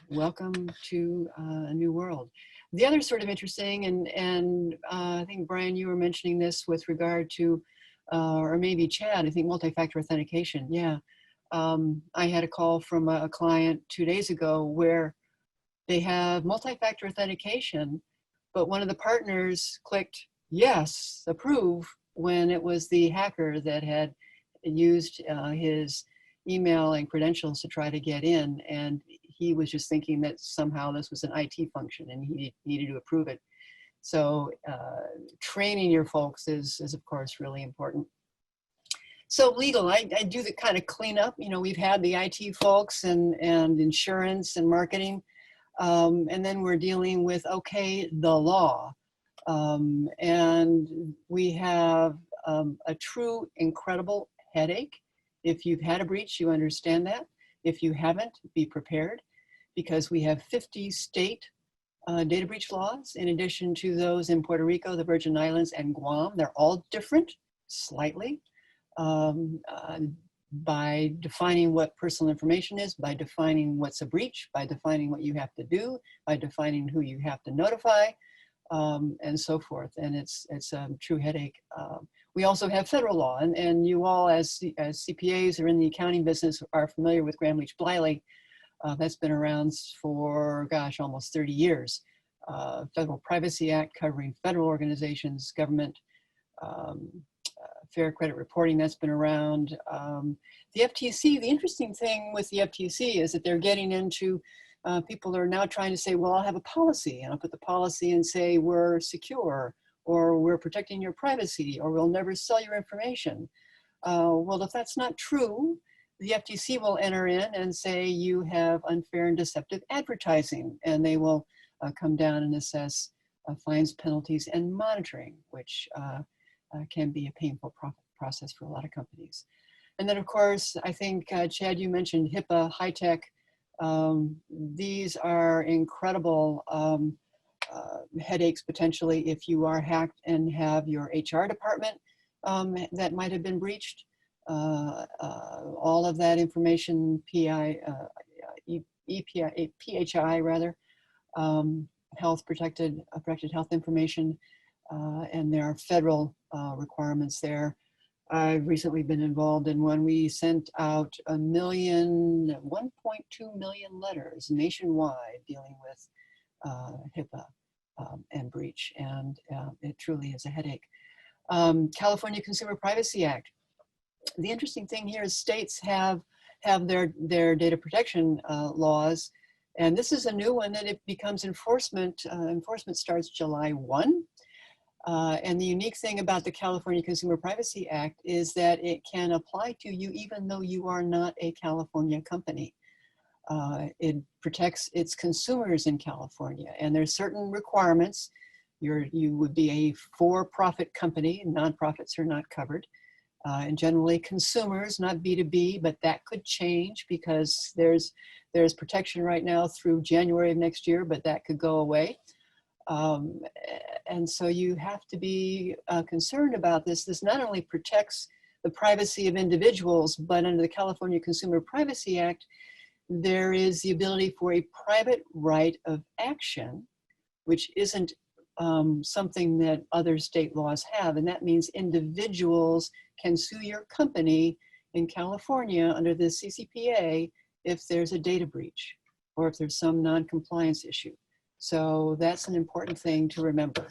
welcome to a new world. The other sort of interesting, and I think Brian, you were mentioning this with regard to, or maybe Chad, I think multi-factor authentication. Yeah, I had a call from a client 2 days ago where they have multi-factor authentication, but one of the partners clicked yes, approve, when it was the hacker that had used his email and credentials to try to get in, and he was just thinking that somehow this was an IT function and he needed to approve it. So training your folks is of course really important. So legal, I do the kind of cleanup. You know, we've had the IT folks and insurance and marketing, and then we're dealing with, okay, the law. And we have a true incredible headache. If you've had a breach, you understand that. If you haven't, be prepared, because we have 50 state data breach laws, in addition to those in Puerto Rico, the Virgin Islands, and Guam. They're all different, slightly, by defining what personal information is, by defining what's a breach, by defining what you have to do, by defining who you have to notify, and so forth. And it's a true headache. We also have federal law, and you all as CPAs or in the accounting business are familiar with Gramm-Leach-Bliley. That's been around for, gosh, almost 30 years. Federal Privacy Act covering federal organizations, government, fair credit reporting, that's been around. The FTC, the interesting thing with the FTC is that they're getting into, people are now trying to say, well, I'll have a policy, and I'll put the policy and say we're secure, or we're protecting your privacy, or we'll never sell your information. Well, if that's not true, the FTC will enter in and say you have unfair and deceptive advertising, and they will come down and assess fines, penalties, and monitoring, which can be a painful process for a lot of companies. And then, of course, I think, Chad, you mentioned HIPAA, high tech. These are incredible headaches potentially if you are hacked and have your HR department that might have been breached. All of that information, PHI rather, health protected health information, and there are federal requirements there. I've recently been involved in one. We sent out 1.2 million letters nationwide dealing with HIPAA and breach, and it truly is a headache. California Consumer Privacy Act. The interesting thing here is states have their data protection laws, and this is a new one that it becomes enforcement. Enforcement starts July 1. And the unique thing about the California Consumer Privacy Act is that it can apply to you even though you are not a California company. It protects its consumers in California, and there's certain requirements. You would be a for-profit company, nonprofits are not covered. And generally consumers, not B2B, but that could change because there's protection right now through January of next year, but that could go away. And so you have to be concerned about this. This not only protects the privacy of individuals, but under the California Consumer Privacy Act, there is the ability for a private right of action, which isn't something that other state laws have. And that means individuals can sue your company in California under the CCPA if there's a data breach or if there's some non-compliance issue. So that's an important thing to remember.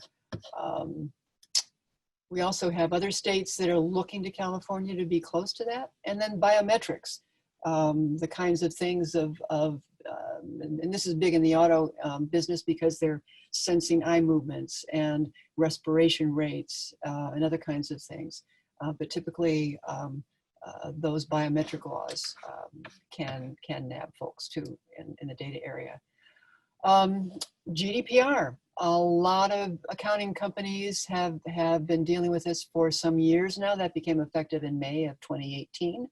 We also have other states that are looking to California to be close to that. And then biometrics, the kinds of things and this is big in the auto business because they're sensing eye movements and respiration rates and other kinds of things. But typically those biometric laws can nab folks too in the data area. GDPR, a lot of accounting companies have been dealing with this for some years now. That became effective in May of 2018.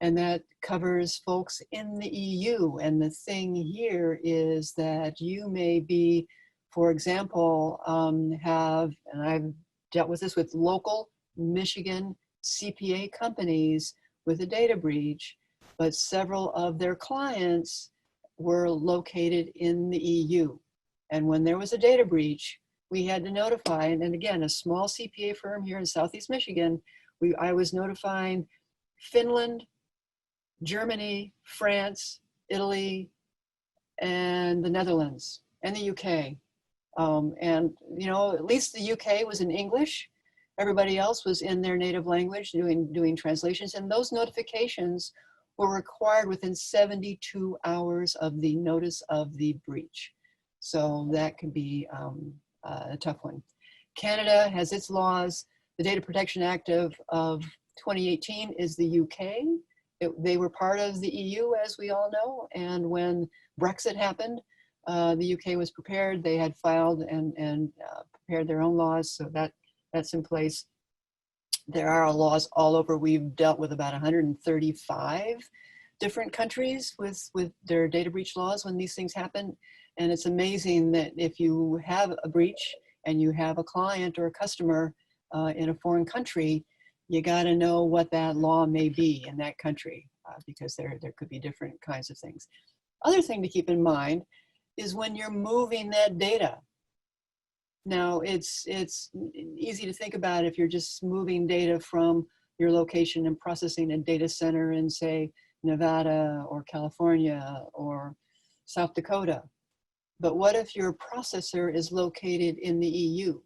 And that covers folks in the EU. And the thing here is that you may be, for example, and I've dealt with this with local Michigan CPA companies with a data breach, but several of their clients were located in the EU. And when there was a data breach, we had to notify, and again, a small CPA firm here in Southeast Michigan, I was notifying Finland, Germany, France, Italy, and the Netherlands, and the UK. And at least the UK was in English. Everybody else was in their native language doing translations, and those notifications were required within 72 hours of the notice of the breach. So that could be a tough one. Canada has its laws. The Data Protection Act of 2018 is the UK. They were part of the EU, as we all know, and when Brexit happened, the UK was prepared. They had filed and prepared their own laws, so that's in place. There are laws all over. We've dealt with about 135 different countries with their data breach laws when these things happen, and it's amazing that if you have a breach and you have a client or a customer in a foreign country, you got to know what that law may be in that country because there could be different kinds of things. Other thing to keep in mind is when you're moving that data. Now, it's easy to think about if you're just moving data from your location and processing a data center in, say, Nevada or California or South Dakota. But what if your processor is located in the EU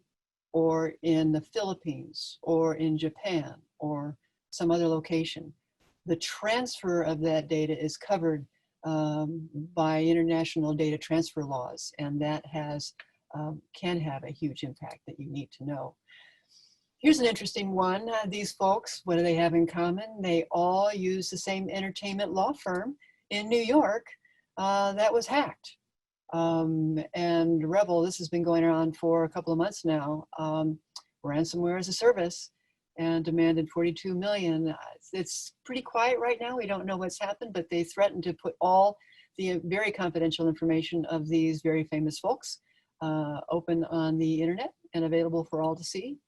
or in the Philippines or in Japan or some other location? The transfer of that data is covered by international data transfer laws, and that can have a huge impact that you need to know. Here's an interesting one. These folks, what do they have in common? They all use the same entertainment law firm in New York that was hacked. And Rebel, this has been going on for a couple of months now, ransomware as a service, and demanded $42 million. It's pretty quiet right now. We don't know what's happened, but they threatened to put all the very confidential information of these very famous folks open on the internet and available for all to see.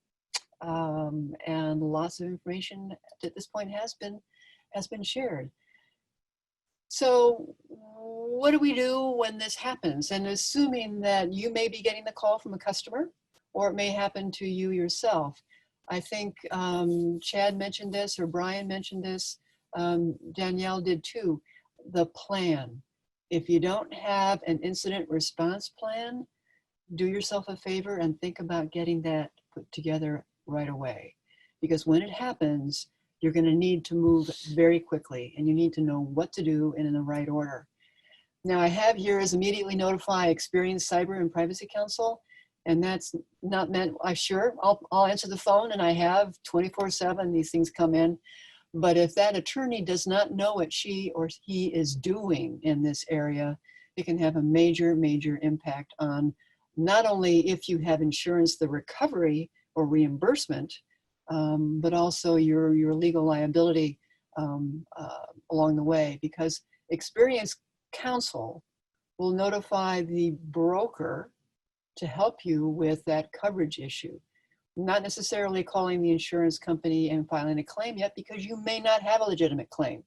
And lots of information at this point has been shared. So what do we do when this happens? And assuming that you may be getting the call from a customer, or it may happen to you yourself. I think Chad mentioned this, or Brian mentioned this, Danielle did too, the plan. If you don't have an incident response plan, do yourself a favor and think about getting that put together right away. Because when it happens, you're going to need to move very quickly, and you need to know what to do and in the right order. Now, I have here is immediately notify experienced cyber and privacy counsel, and that's not meant, I'll answer the phone, and I have 24/7, these things come in, But if that attorney does not know what she or he is doing in this area, it can have a major, major impact on not only if you have insurance, the recovery or reimbursement, but also your legal liability along the way, because experienced counsel will notify the broker to help you with that coverage issue. Not necessarily calling the insurance company and filing a claim yet, because you may not have a legitimate claim.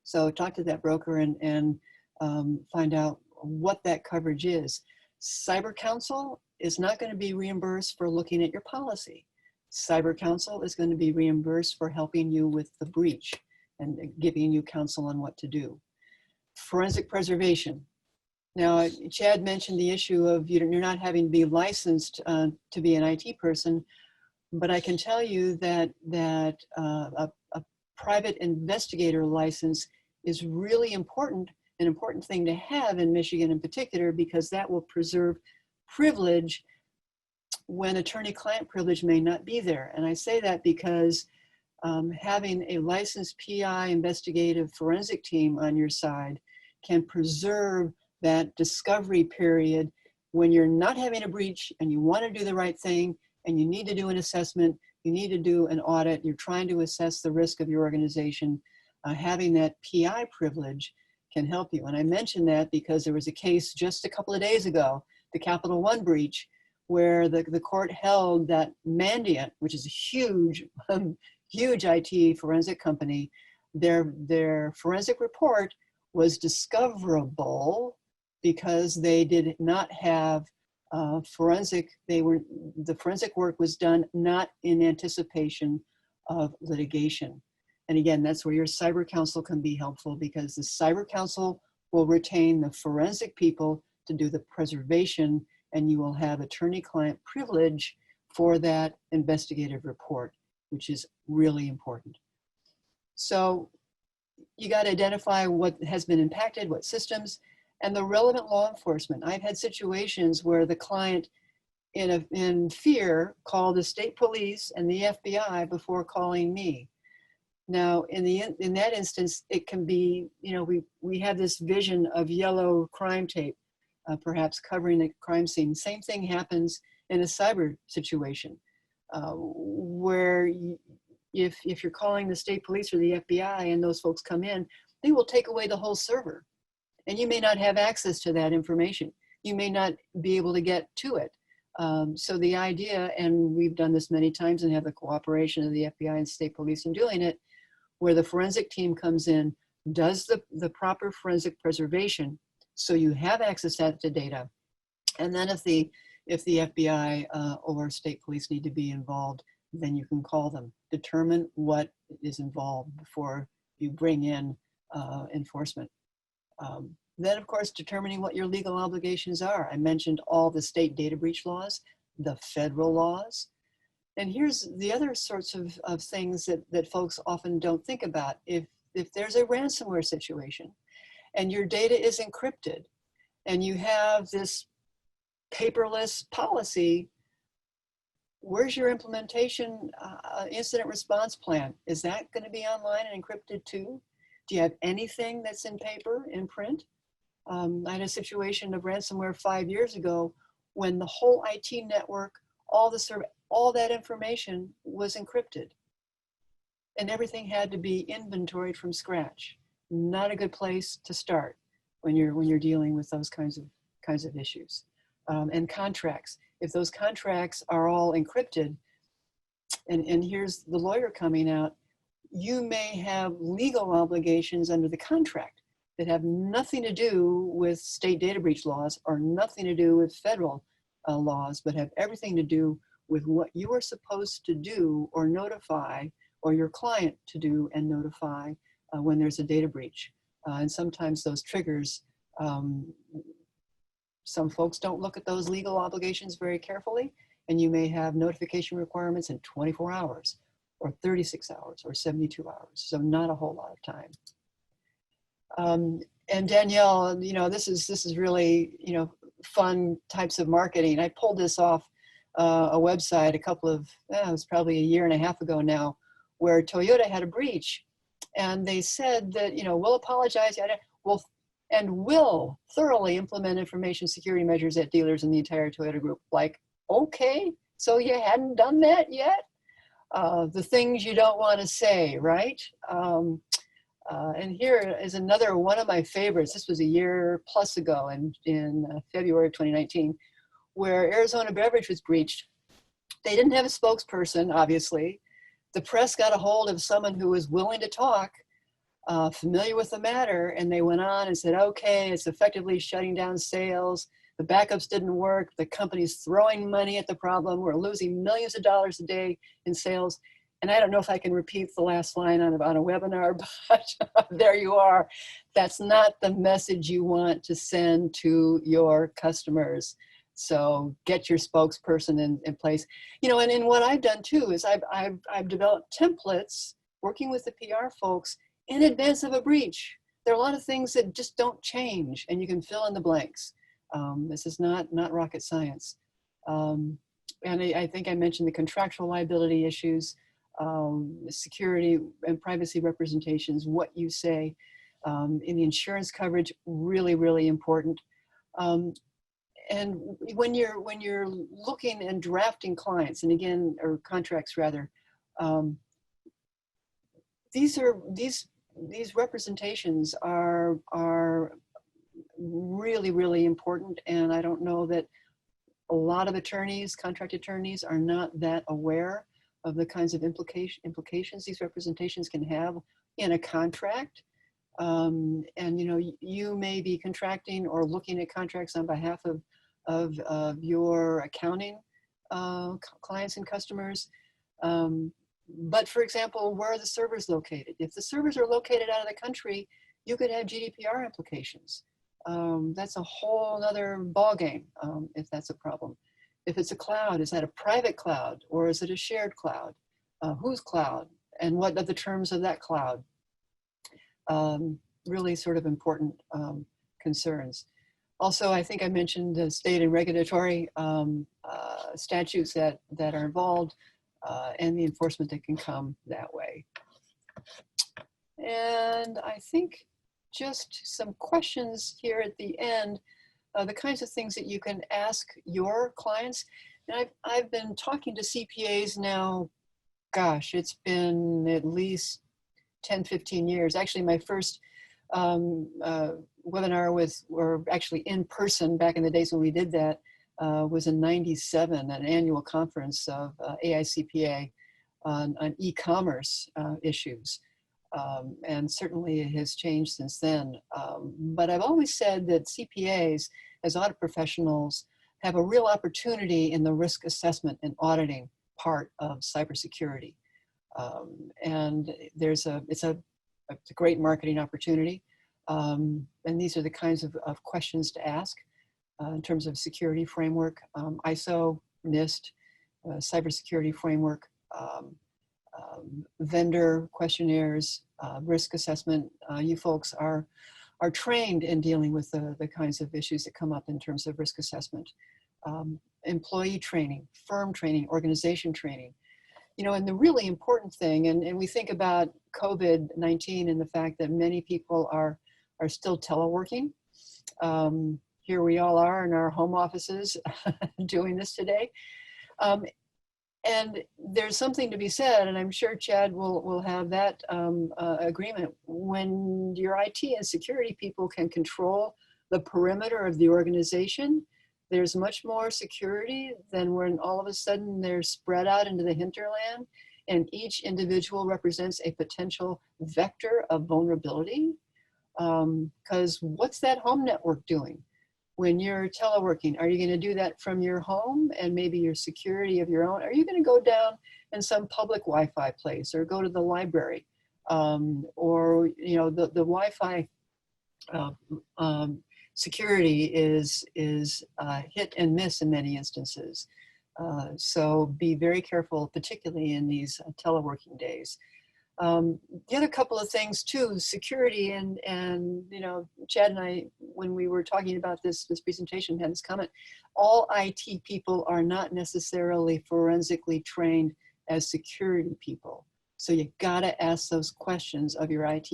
So talk to that broker and find out what that coverage is. Cyber counsel is not going to be reimbursed for looking at your policy. Cyber counsel is going to be reimbursed for helping you with the breach and giving you counsel on what to do. Forensic preservation. Now, Chad mentioned the issue of you're not having to be licensed to be an IT person, but I can tell you that a private investigator license is really important, an important thing to have in Michigan in particular, because that will preserve privilege when attorney-client privilege may not be there. And I say that because having a licensed PI investigative forensic team on your side can preserve that discovery period when you're not having a breach and you want to do the right thing and you need to do an assessment, you need to do an audit, you're trying to assess the risk of your organization. Having that PI privilege can help you. And I mention that because there was a case just a couple of days ago, the Capital One breach, where the court held that Mandiant, which is a huge, huge IT forensic company, their forensic report was discoverable because they did not have the forensic work was done not in anticipation of litigation. And again, that's where your cyber counsel can be helpful, because the cyber counsel will retain the forensic people to do the preservation, and you will have attorney-client privilege for that investigative report, which is really important. So you got to identify what has been impacted, what systems, and the relevant law enforcement. I've had situations where the client, in fear, called the state police and the FBI before calling me. Now, in that instance, it can be, we have this vision of yellow crime tape, perhaps covering the crime scene. Same thing happens in a cyber situation, where if you're calling the state police or the FBI and those folks come in, they will take away the whole server. And you may not have access to that information. You may not be able to get to it. So the idea, and we've done this many times and have the cooperation of the FBI and state police in doing it, where the forensic team comes in, does the proper forensic preservation, so you have access to data. And then if the FBI or state police need to be involved, then you can call them. Determine what is involved before you bring in enforcement. Then, of course, determining what your legal obligations are. I mentioned all the state data breach laws, the federal laws. And here's the other sorts of things that folks often don't think about. If there's a ransomware situation and your data is encrypted and you have this paperless policy, where's your implementation incident response plan? Is that going to be online and encrypted too? Do you have anything that's in paper, in print? I had a situation of ransomware 5 years ago when the whole IT network, all that information was encrypted, and everything had to be inventoried from scratch. Not a good place to start when you're dealing with those kinds of issues. And contracts. If those contracts are all encrypted, and here's the lawyer coming out, you may have legal obligations under the contract that have nothing to do with state data breach laws or nothing to do with federal laws, but have everything to do with what you are supposed to do or notify, or your client to do and notify when there's a data breach. And sometimes those triggers, some folks don't look at those legal obligations very carefully, and you may have notification requirements in 24 hours or 36 hours or 72 hours. So not a whole lot of time. And Danielle, this is really, fun types of marketing. I pulled this off a website it was probably a year and a half ago now, where Toyota had a breach, and they said that, you know, we'll apologize, will thoroughly implement information security measures at dealers in the entire Toyota group. Like, okay, so you hadn't done that yet? The things you don't want to say, right? And here is another one of my favorites. This was a year plus ago in February of 2019, where Arizona Beverage was breached. They didn't have a spokesperson, obviously. The press got a hold of someone who was willing to talk, familiar with the matter, and they went on and said, okay, it's effectively shutting down sales. The backups didn't work. The company's throwing money at the problem. We're losing millions of dollars a day in sales. And I don't know if I can repeat the last line on a webinar, but there you are. That's not the message you want to send to your customers. So get your spokesperson in place. You know, and in what I've done too is I've developed templates working with the PR folks in advance of a breach. There are a lot of things that just don't change, and you can fill in the blanks. This is not rocket science. And I think I mentioned the contractual liability issues, security and privacy representations, what you say in the insurance coverage, really, really important. And when you're looking and drafting clients, and again, or contracts rather, these representations are really, really important. And I don't know that a lot of attorneys, contract attorneys, are not that aware of the kinds of implications these representations can have in a contract. And you know, you may be contracting or looking at contracts on behalf of your accounting clients and customers. But for example, where are the servers located? If the servers are located out of the country, you could have GDPR implications. That's a whole other ballgame if that's a problem. If it's a cloud, is that a private cloud or is it a shared cloud? Whose cloud? And what are the terms of that cloud? Really sort of important concerns. Also, I think I mentioned the state and regulatory statutes that are involved and the enforcement that can come that way. And I think just some questions here at the end, the kinds of things that you can ask your clients. And I've been talking to CPAs now, gosh, it's been at least 10, 15 years. Actually, my first webinar or actually in person back in the days when we did that, was in '97 at an annual conference of AICPA on e-commerce issues. And certainly it has changed since then. But I've always said that CPAs, as audit professionals, have a real opportunity in the risk assessment and auditing part of cybersecurity. And it's a great marketing opportunity. And these are the kinds of questions to ask in terms of security framework, ISO, NIST, cybersecurity framework, vendor questionnaires, risk assessment. You folks are trained in dealing with the kinds of issues that come up in terms of risk assessment. Employee training, firm training, organization training. You know, and the really important thing, and we think about COVID-19 and the fact that many people are still teleworking. Here we all are in our home offices doing this today. And there's something to be said, and I'm sure Chad will have that agreement. When your IT and security people can control the perimeter of the organization, there's much more security than when all of a sudden they're spread out into the hinterland and each individual represents a potential vector of vulnerability. Because what's that home network doing? When you're teleworking, are you going to do that from your home and maybe your security of your own? Are you going to go down in some public Wi-Fi place or go to the library? Or, you know, the Wi-Fi security is hit and miss in many instances. So be very careful, particularly in these teleworking days. The other couple of things too, security and you know, Chad and I, when we were talking about this presentation, had this comment, all IT people are not necessarily forensically trained as security people. So you gotta ask those questions of your IT.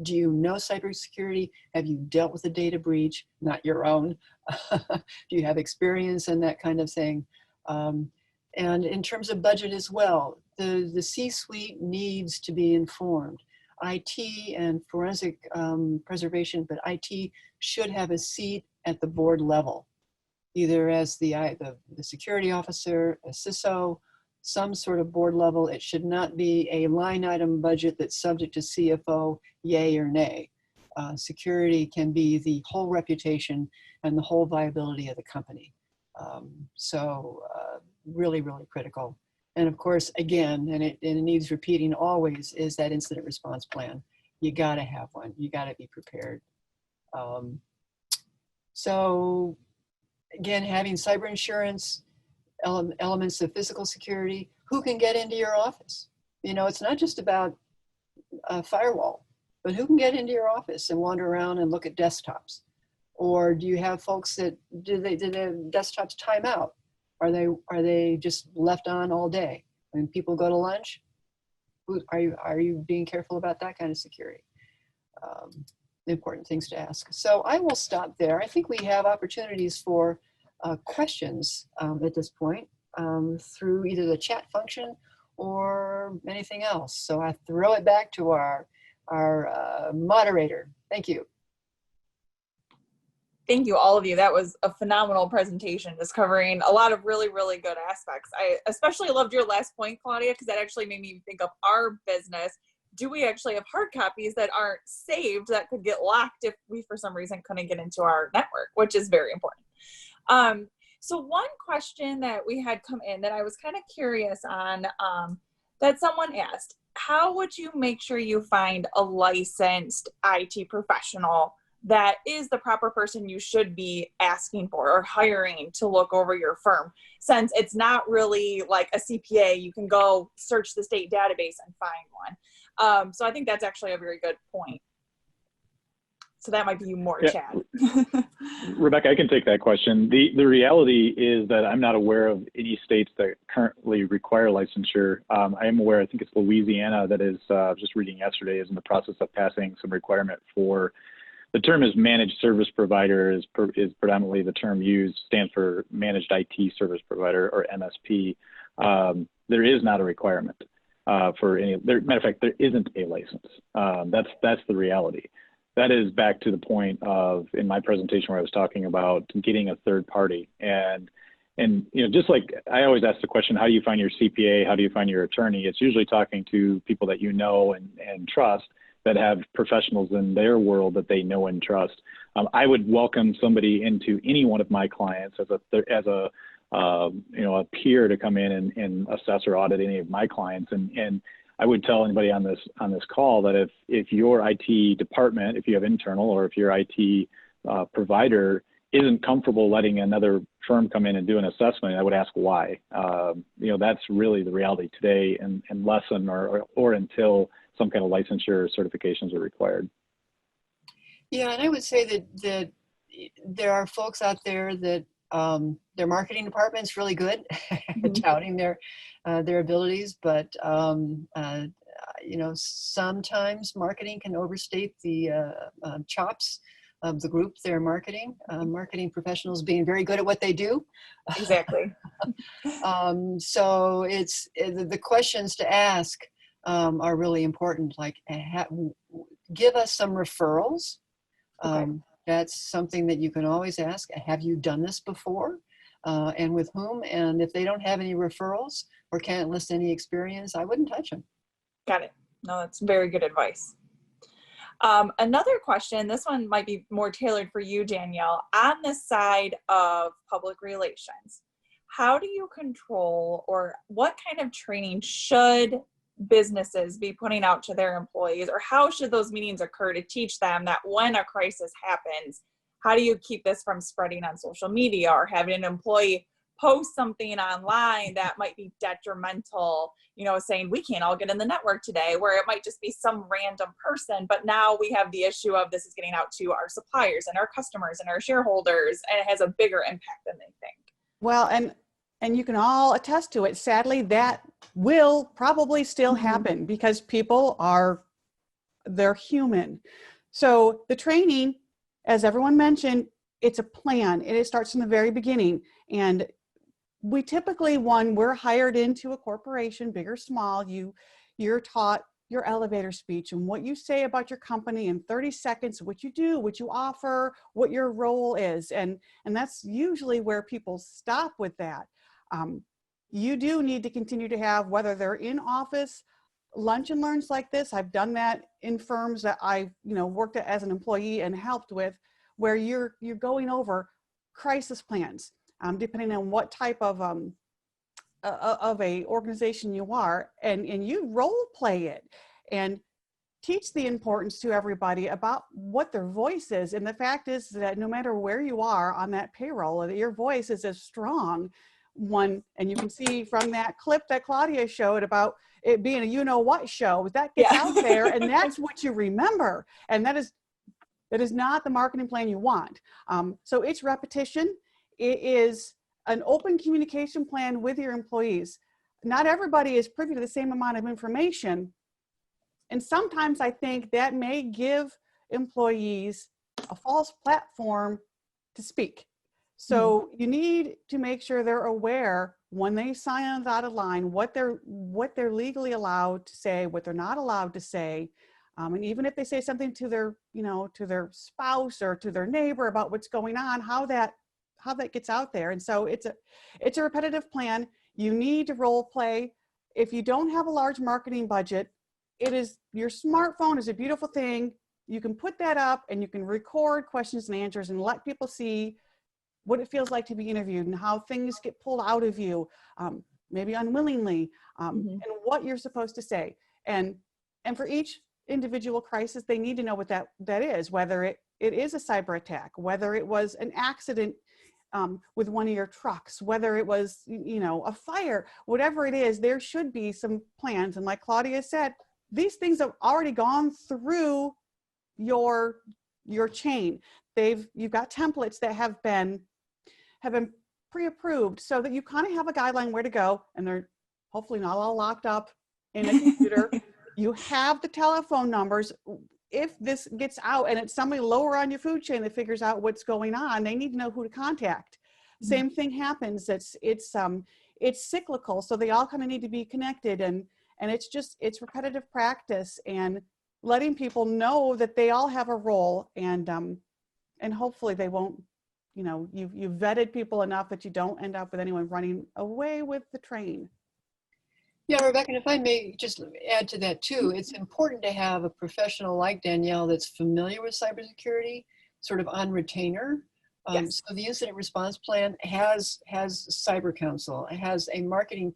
Do you know cybersecurity? Have you dealt with a data breach? Not your own. Do you have experience in that kind of thing? And in terms of budget as well, the C-suite needs to be informed. IT and forensic preservation, but IT should have a seat at the board level, either as the security officer, a CISO, some sort of board level. It should not be a line item budget that's subject to CFO, yay or nay. Security can be the whole reputation and the whole viability of the company. Really, really critical. And of course, again, and it needs repeating always, is that incident response plan. You gotta have one, you gotta be prepared. So again, having cyber insurance, elements of physical security, who can get into your office? You know, it's not just about a firewall, but who can get into your office and wander around and look at desktops? Or do you have folks that, do their desktops time out? Are they just left on all day? When people go to lunch, are you being careful about that kind of security? Important things to ask. So I will stop there. I think we have opportunities for questions at this point through either the chat function or anything else. So I throw it back to our moderator. Thank you.
Thank you, all of you. That was a phenomenal presentation, just covering a lot of really, really good aspects. I especially loved your last point, Claudia, because that actually made me think of our business. Do we actually have hard copies that aren't saved that could get locked if we, for some reason, couldn't get into our network, which is very important. So one question that we had come in that I was kind of curious on, that someone asked, how would you make sure you find a licensed IT professional that is the proper person you should be asking for or hiring to look over your firm? Since it's not really like a CPA, you can go search the state database and find one. So I think that's actually a very good point. So that might be more, yeah. Chad.
Rebecca, I can take that question. The reality is that I'm not aware of any states that currently require licensure. I am aware, I think it's Louisiana that is, just reading yesterday, is in the process of passing some requirement for, the term is managed service provider is predominantly the term used, stands for managed IT service provider, or MSP. There is not a requirement for any, matter of fact, there isn't a license. That's the reality. That is back to the point of, in my presentation where I was talking about getting a third party. And you know, just like I always ask the question, how do you find your CPA? How do you find your attorney? It's usually talking to people that you know and trust, that have professionals in their world that they know and trust. I would welcome somebody into any one of my clients as a you know, a peer to come in and assess or audit any of my clients. And I would tell anybody on this call that if your IT department, if you have internal, or if your IT provider isn't comfortable letting another firm come in and do an assessment, I would ask why. You know, that's really the reality today, and lesson or until some kind of licensure or certifications are required.
Yeah, and I would say that there are folks out there that their marketing department's really good at touting their abilities, but you know, sometimes marketing can overstate the chops of the group they're marketing. Marketing professionals being very good at what they do.
Exactly.
So it's the questions to ask are really important. Like, give us some referrals. Okay. That's something that you can always ask. Have you done this before? And with whom? And if they don't have any referrals or can't list any experience, I wouldn't touch them.
Got it. No, that's very good advice. Another question, this one might be more tailored for you, Danielle. On the side of public relations, how do you control, or what kind of training should businesses be putting out to their employees, or how should those meetings occur to teach them that when a crisis happens, how do you keep this from spreading on social media, or having an employee post something online that might be detrimental, you know, saying we can't all get in the network today, where it might just be some random person, but now we have the issue of this is getting out to our suppliers and our customers and our shareholders, and it has a bigger impact than they think.
Well, and you can all attest to it. Sadly, that will probably still happen because people they're human. So the training, as everyone mentioned, it's a plan. It starts from the very beginning. And we typically, when we're hired into a corporation, big or small, you're taught your elevator speech and what you say about your company in 30 seconds, what you do, what you offer, what your role is. And that's usually where people stop with that. You do need to continue to have, whether they're in office, lunch and learns like this. I've done that in firms that I've worked at as an employee and helped with, where you're going over crisis plans, depending on what type of a organization you are, and you role play it and teach the importance to everybody about what their voice is. And the fact is that no matter where you are on that payroll, your voice is as strong one. And you can see from that clip that Claudia showed about it being a you-know-what show, that gets out there, and that's what you remember. And that is not the marketing plan you want. So it's repetition. It is an open communication plan with your employees. Not everybody is privy to the same amount of information. And sometimes I think that may give employees a false platform to speak. So you need to make sure they're aware when they sign on the dotted line, what they're legally allowed to say, what they're not allowed to say. And even if they say something to their, to their spouse or to their neighbor about what's going on, how that gets out there. And so it's a repetitive plan. You need to role play. If you don't have a large marketing budget, your smartphone is a beautiful thing. You can put that up and you can record questions and answers and let people see what it feels like to be interviewed and how things get pulled out of you, maybe unwillingly, and what you're supposed to say. And for each individual crisis, they need to know what that is, whether it is a cyber attack, whether it was an accident with one of your trucks, whether it was, a fire, whatever it is, there should be some plans. And like Claudia said, these things have already gone through your chain. You've got templates that have been pre-approved so that you kind of have a guideline where to go, and they're hopefully not all locked up in a computer. You have the telephone numbers. If this gets out and it's somebody lower on your food chain that figures out what's going on, they need to know who to contact. Same thing happens. It's cyclical, so they all kind of need to be connected, and it's repetitive practice and letting people know that they all have a role, and hopefully they won't, you've vetted people enough that you don't end up with anyone running away with the train.
Yeah, Rebecca, and if I may just add to that too, it's important to have a professional like Danielle that's familiar with cybersecurity, sort of on retainer.
Yes.
So the incident response plan has cyber counsel, it has a marketing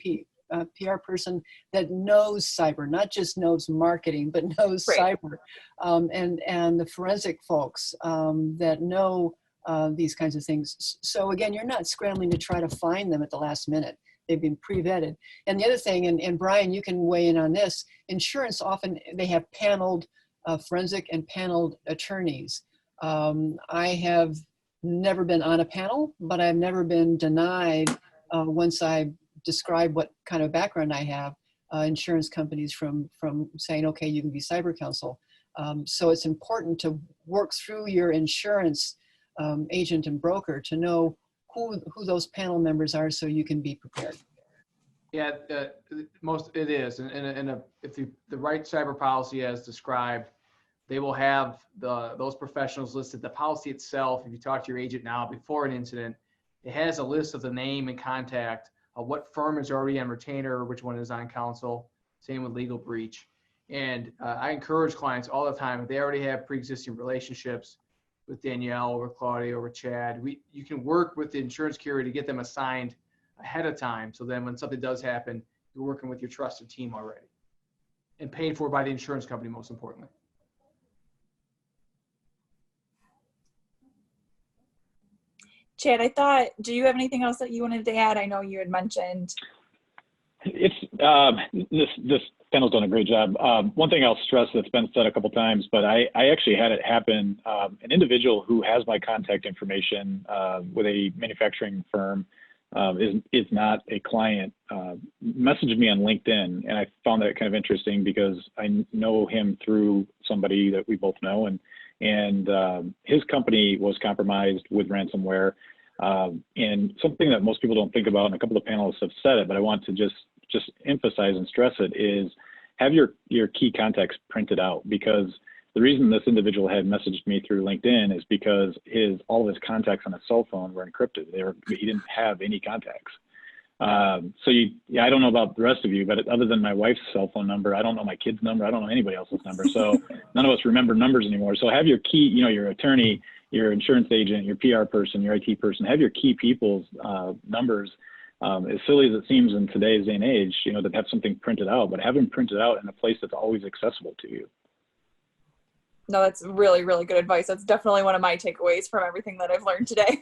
PR person that knows cyber, not just knows marketing, but knows cyber, and the forensic folks that know these kinds of things. So again, you're not scrambling to try to find them at the last minute. They've been pre-vetted. And the other thing, and Brian, you can weigh in on this, insurance often, they have paneled forensic and paneled attorneys. I have never been on a panel, but I've never been denied once I describe what kind of background I have, insurance companies from saying, okay, you can be cyber counsel. So it's important to work through your insurance agent and broker to know who those panel members are, so you can be prepared.
Yeah, it is, and if the right cyber policy as described, they will have those professionals listed. The policy itself, if you talk to your agent now before an incident, it has a list of the name and contact of what firm is already on retainer, which one is on counsel. Same with legal breach. And I encourage clients all the time, if they already have pre-existing relationships with Danielle or Claudia or Chad, you can work with the insurance carrier to get them assigned ahead of time. So then when something does happen, you're working with your trusted team already and paid for by the insurance company, most importantly.
Chad, do you have anything else that you wanted to add? I know you had mentioned.
This panel's done a great job. One thing I'll stress that's been said a couple times, but I actually had it happen. An individual who has my contact information with a manufacturing firm is not a client, messaged me on LinkedIn, and I found that kind of interesting because I know him through somebody that we both know, and his company was compromised with ransomware. And something that most people don't think about, and a couple of panelists have said it, but I want to just emphasize and stress it, is have your key contacts printed out, because the reason this individual had messaged me through LinkedIn is because all of his contacts on his cell phone were encrypted. He didn't have any contacts. So I don't know about the rest of you, but other than my wife's cell phone number, I don't know my kid's number. I don't know anybody else's number. So none of us remember numbers anymore. So have your key, your attorney, your insurance agent, your PR person, your IT person, have your key people's numbers. As silly as it seems in today's day and age, to have something printed out, but have them printed out in a place that's always accessible to you.
No, that's really, really good advice. That's definitely one of my takeaways from everything that I've learned today.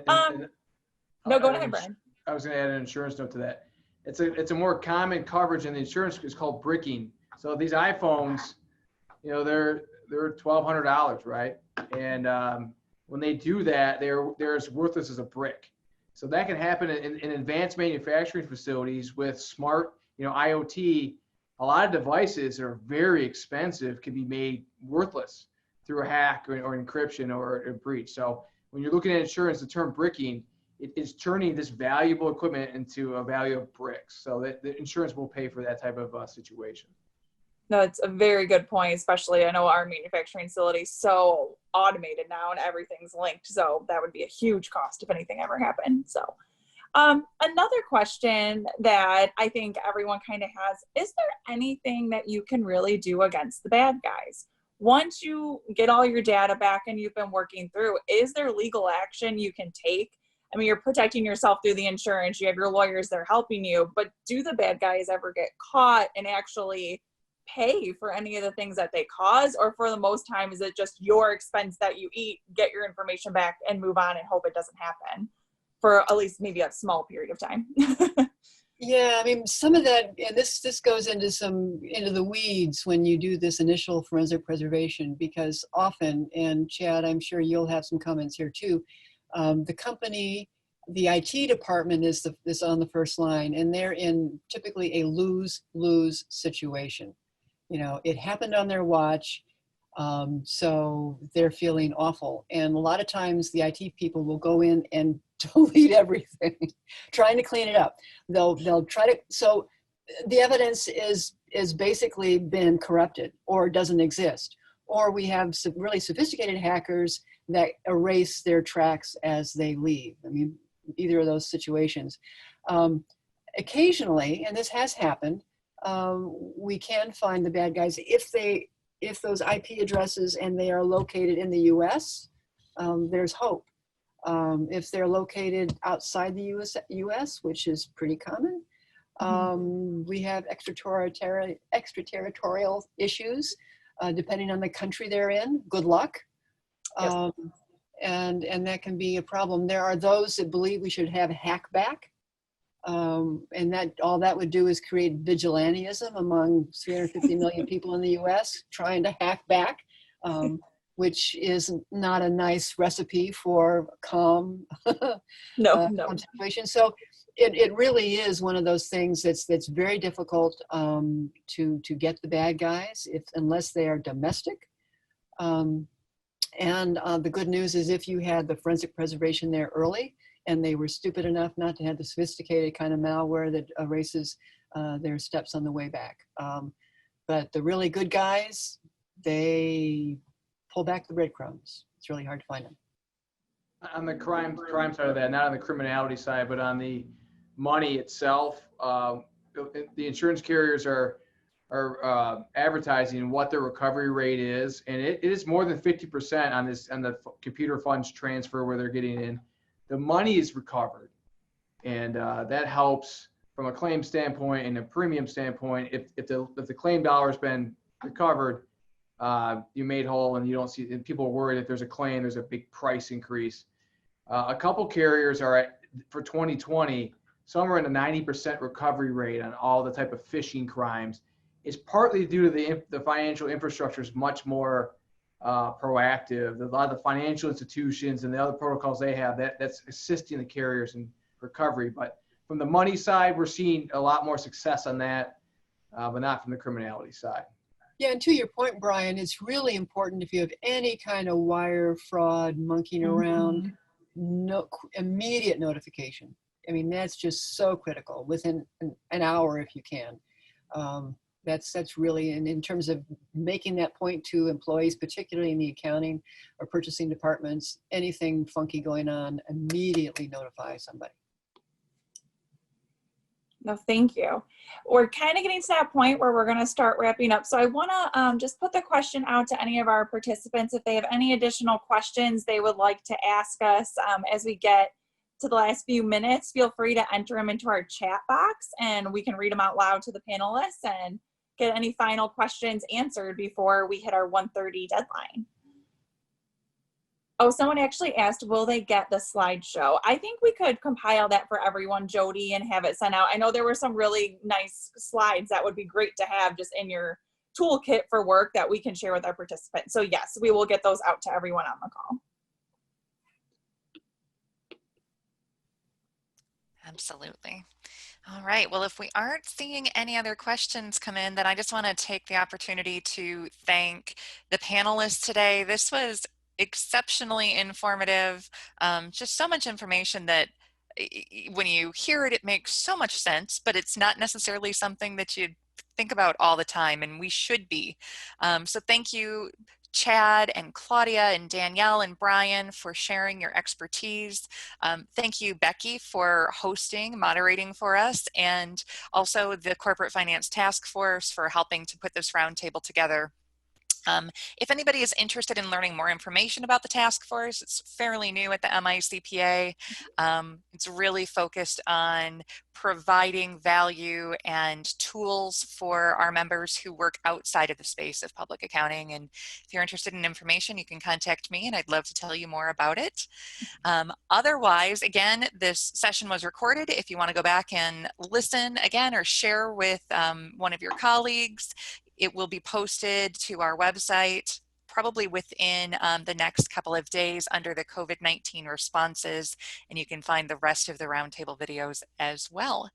No, go ahead, Brian.
I was going to add an insurance note to that. It's a more common coverage in the insurance is called bricking. So these iPhones, they're $1,200, right? And when they do that, they're as worthless as a brick. So that can happen in advanced manufacturing facilities with smart, IoT. A lot of devices that are very expensive can be made worthless through a hack or encryption or a breach. So when you're looking at insurance, the term bricking, it is turning this valuable equipment into a value of bricks. So that the insurance will pay for that type of situation.
No, it's a very good point, especially I know our manufacturing facility is so automated now and everything's linked. So that would be a huge cost if anything ever happened. So another question that I think everyone kind of has, is there anything that you can really do against the bad guys? Once you get all your data back and you've been working through, is there legal action you can take? I mean, you're protecting yourself through the insurance, you have your lawyers, they're helping you, but do the bad guys ever get caught and actually pay for any of the things that they cause? Or for the most time, is it just your expense that you eat, get your information back and move on and hope it doesn't happen for at least maybe a small period of time?
Yeah, I mean, some of that, and this goes into the weeds when you do this initial forensic preservation, because often, and Chad, I'm sure you'll have some comments here too, the company, the IT department is on the first line, and they're in typically a lose-lose situation. It happened on their watch, so they're feeling awful. And a lot of times the IT people will go in and delete everything, trying to clean it up. They'll try to, so the evidence is basically been corrupted or doesn't exist. Or we have some really sophisticated hackers that erase their tracks as they leave. I mean, either of those situations. Occasionally, and this has happened, we can find the bad guys if those IP addresses and they are located in the US, there's hope. If they're located outside the US, which is pretty common, we have extraterritorial issues, depending on the country they're in. Good luck. Yes. And that can be a problem. There are those that believe we should have hack back. And that all that would do is create vigilantism among 350 million people in the US trying to hack back, which is not a nice recipe for calm situation. So it really is one of those things that's very difficult to get the bad guys unless they are domestic. And the good news is if you had the forensic preservation there early, and they were stupid enough not to have the sophisticated kind of malware that erases their steps on the way back. But the really good guys, they pull back the breadcrumbs. It's really hard to find them.
On the crime side of that, not on the criminality side, but on the money itself, the insurance carriers are advertising what their recovery rate is, and it is more than 50% on the computer funds transfer where they're getting in. The money is recovered, and that helps from a claim standpoint and a premium standpoint. If the claim dollar has been recovered, you made whole, and you don't see. And people are worried if there's a claim, there's a big price increase. A couple carriers are for 2020, some are in a 90% recovery rate on all the type of phishing crimes. It's partly due to the financial infrastructure is much more proactive. A lot of the financial institutions and the other protocols they have, that's assisting the carriers in recovery. But from the money side, we're seeing a lot more success on that, but not from the criminality side.
Yeah, and to your point, Brian, it's really important if you have any kind of wire fraud monkeying around, no immediate notification. I mean, that's just so critical within an hour if you can. That's really, and in terms of making that point to employees, particularly in the accounting or purchasing departments, anything funky going on, immediately notify somebody.
No, thank you. We're kind of getting to that point where we're going to start wrapping up. So I want to just put the question out to any of our participants. If they have any additional questions they would like to ask us as we get to the last few minutes, feel free to enter them into our chat box and we can read them out loud to the panelists and get any final questions answered before we hit our 1:30 deadline. Oh, someone actually asked, will they get the slideshow? I think we could compile that for everyone, Jody, and have it sent out. I know there were some really nice slides that would be great to have just in your toolkit for work that we can share with our participants. So yes, we will get those out to everyone on the call.
Absolutely. All right, well, if we aren't seeing any other questions come in, then I just want to take the opportunity to thank the panelists today. This was exceptionally informative, just so much information that when you hear it, it makes so much sense, but it's not necessarily something that you think about all the time, and we should be. So thank you, Chad and Claudia and Danielle and Brian, for sharing your expertise. Thank you, Becky, for hosting, moderating for us, and also the Corporate Finance Task Force for helping to put this roundtable together. If anybody is interested in learning more information about the task force, it's fairly new at the MICPA. It's really focused on providing value and tools for our members who work outside of the space of public accounting. And if you're interested in information, you can contact me and I'd love to tell you more about it. Otherwise, again, this session was recorded. If you want to go back and listen again or share with one of your colleagues, it will be posted to our website probably within the next couple of days under the COVID-19 responses, and you can find the rest of the roundtable videos as well.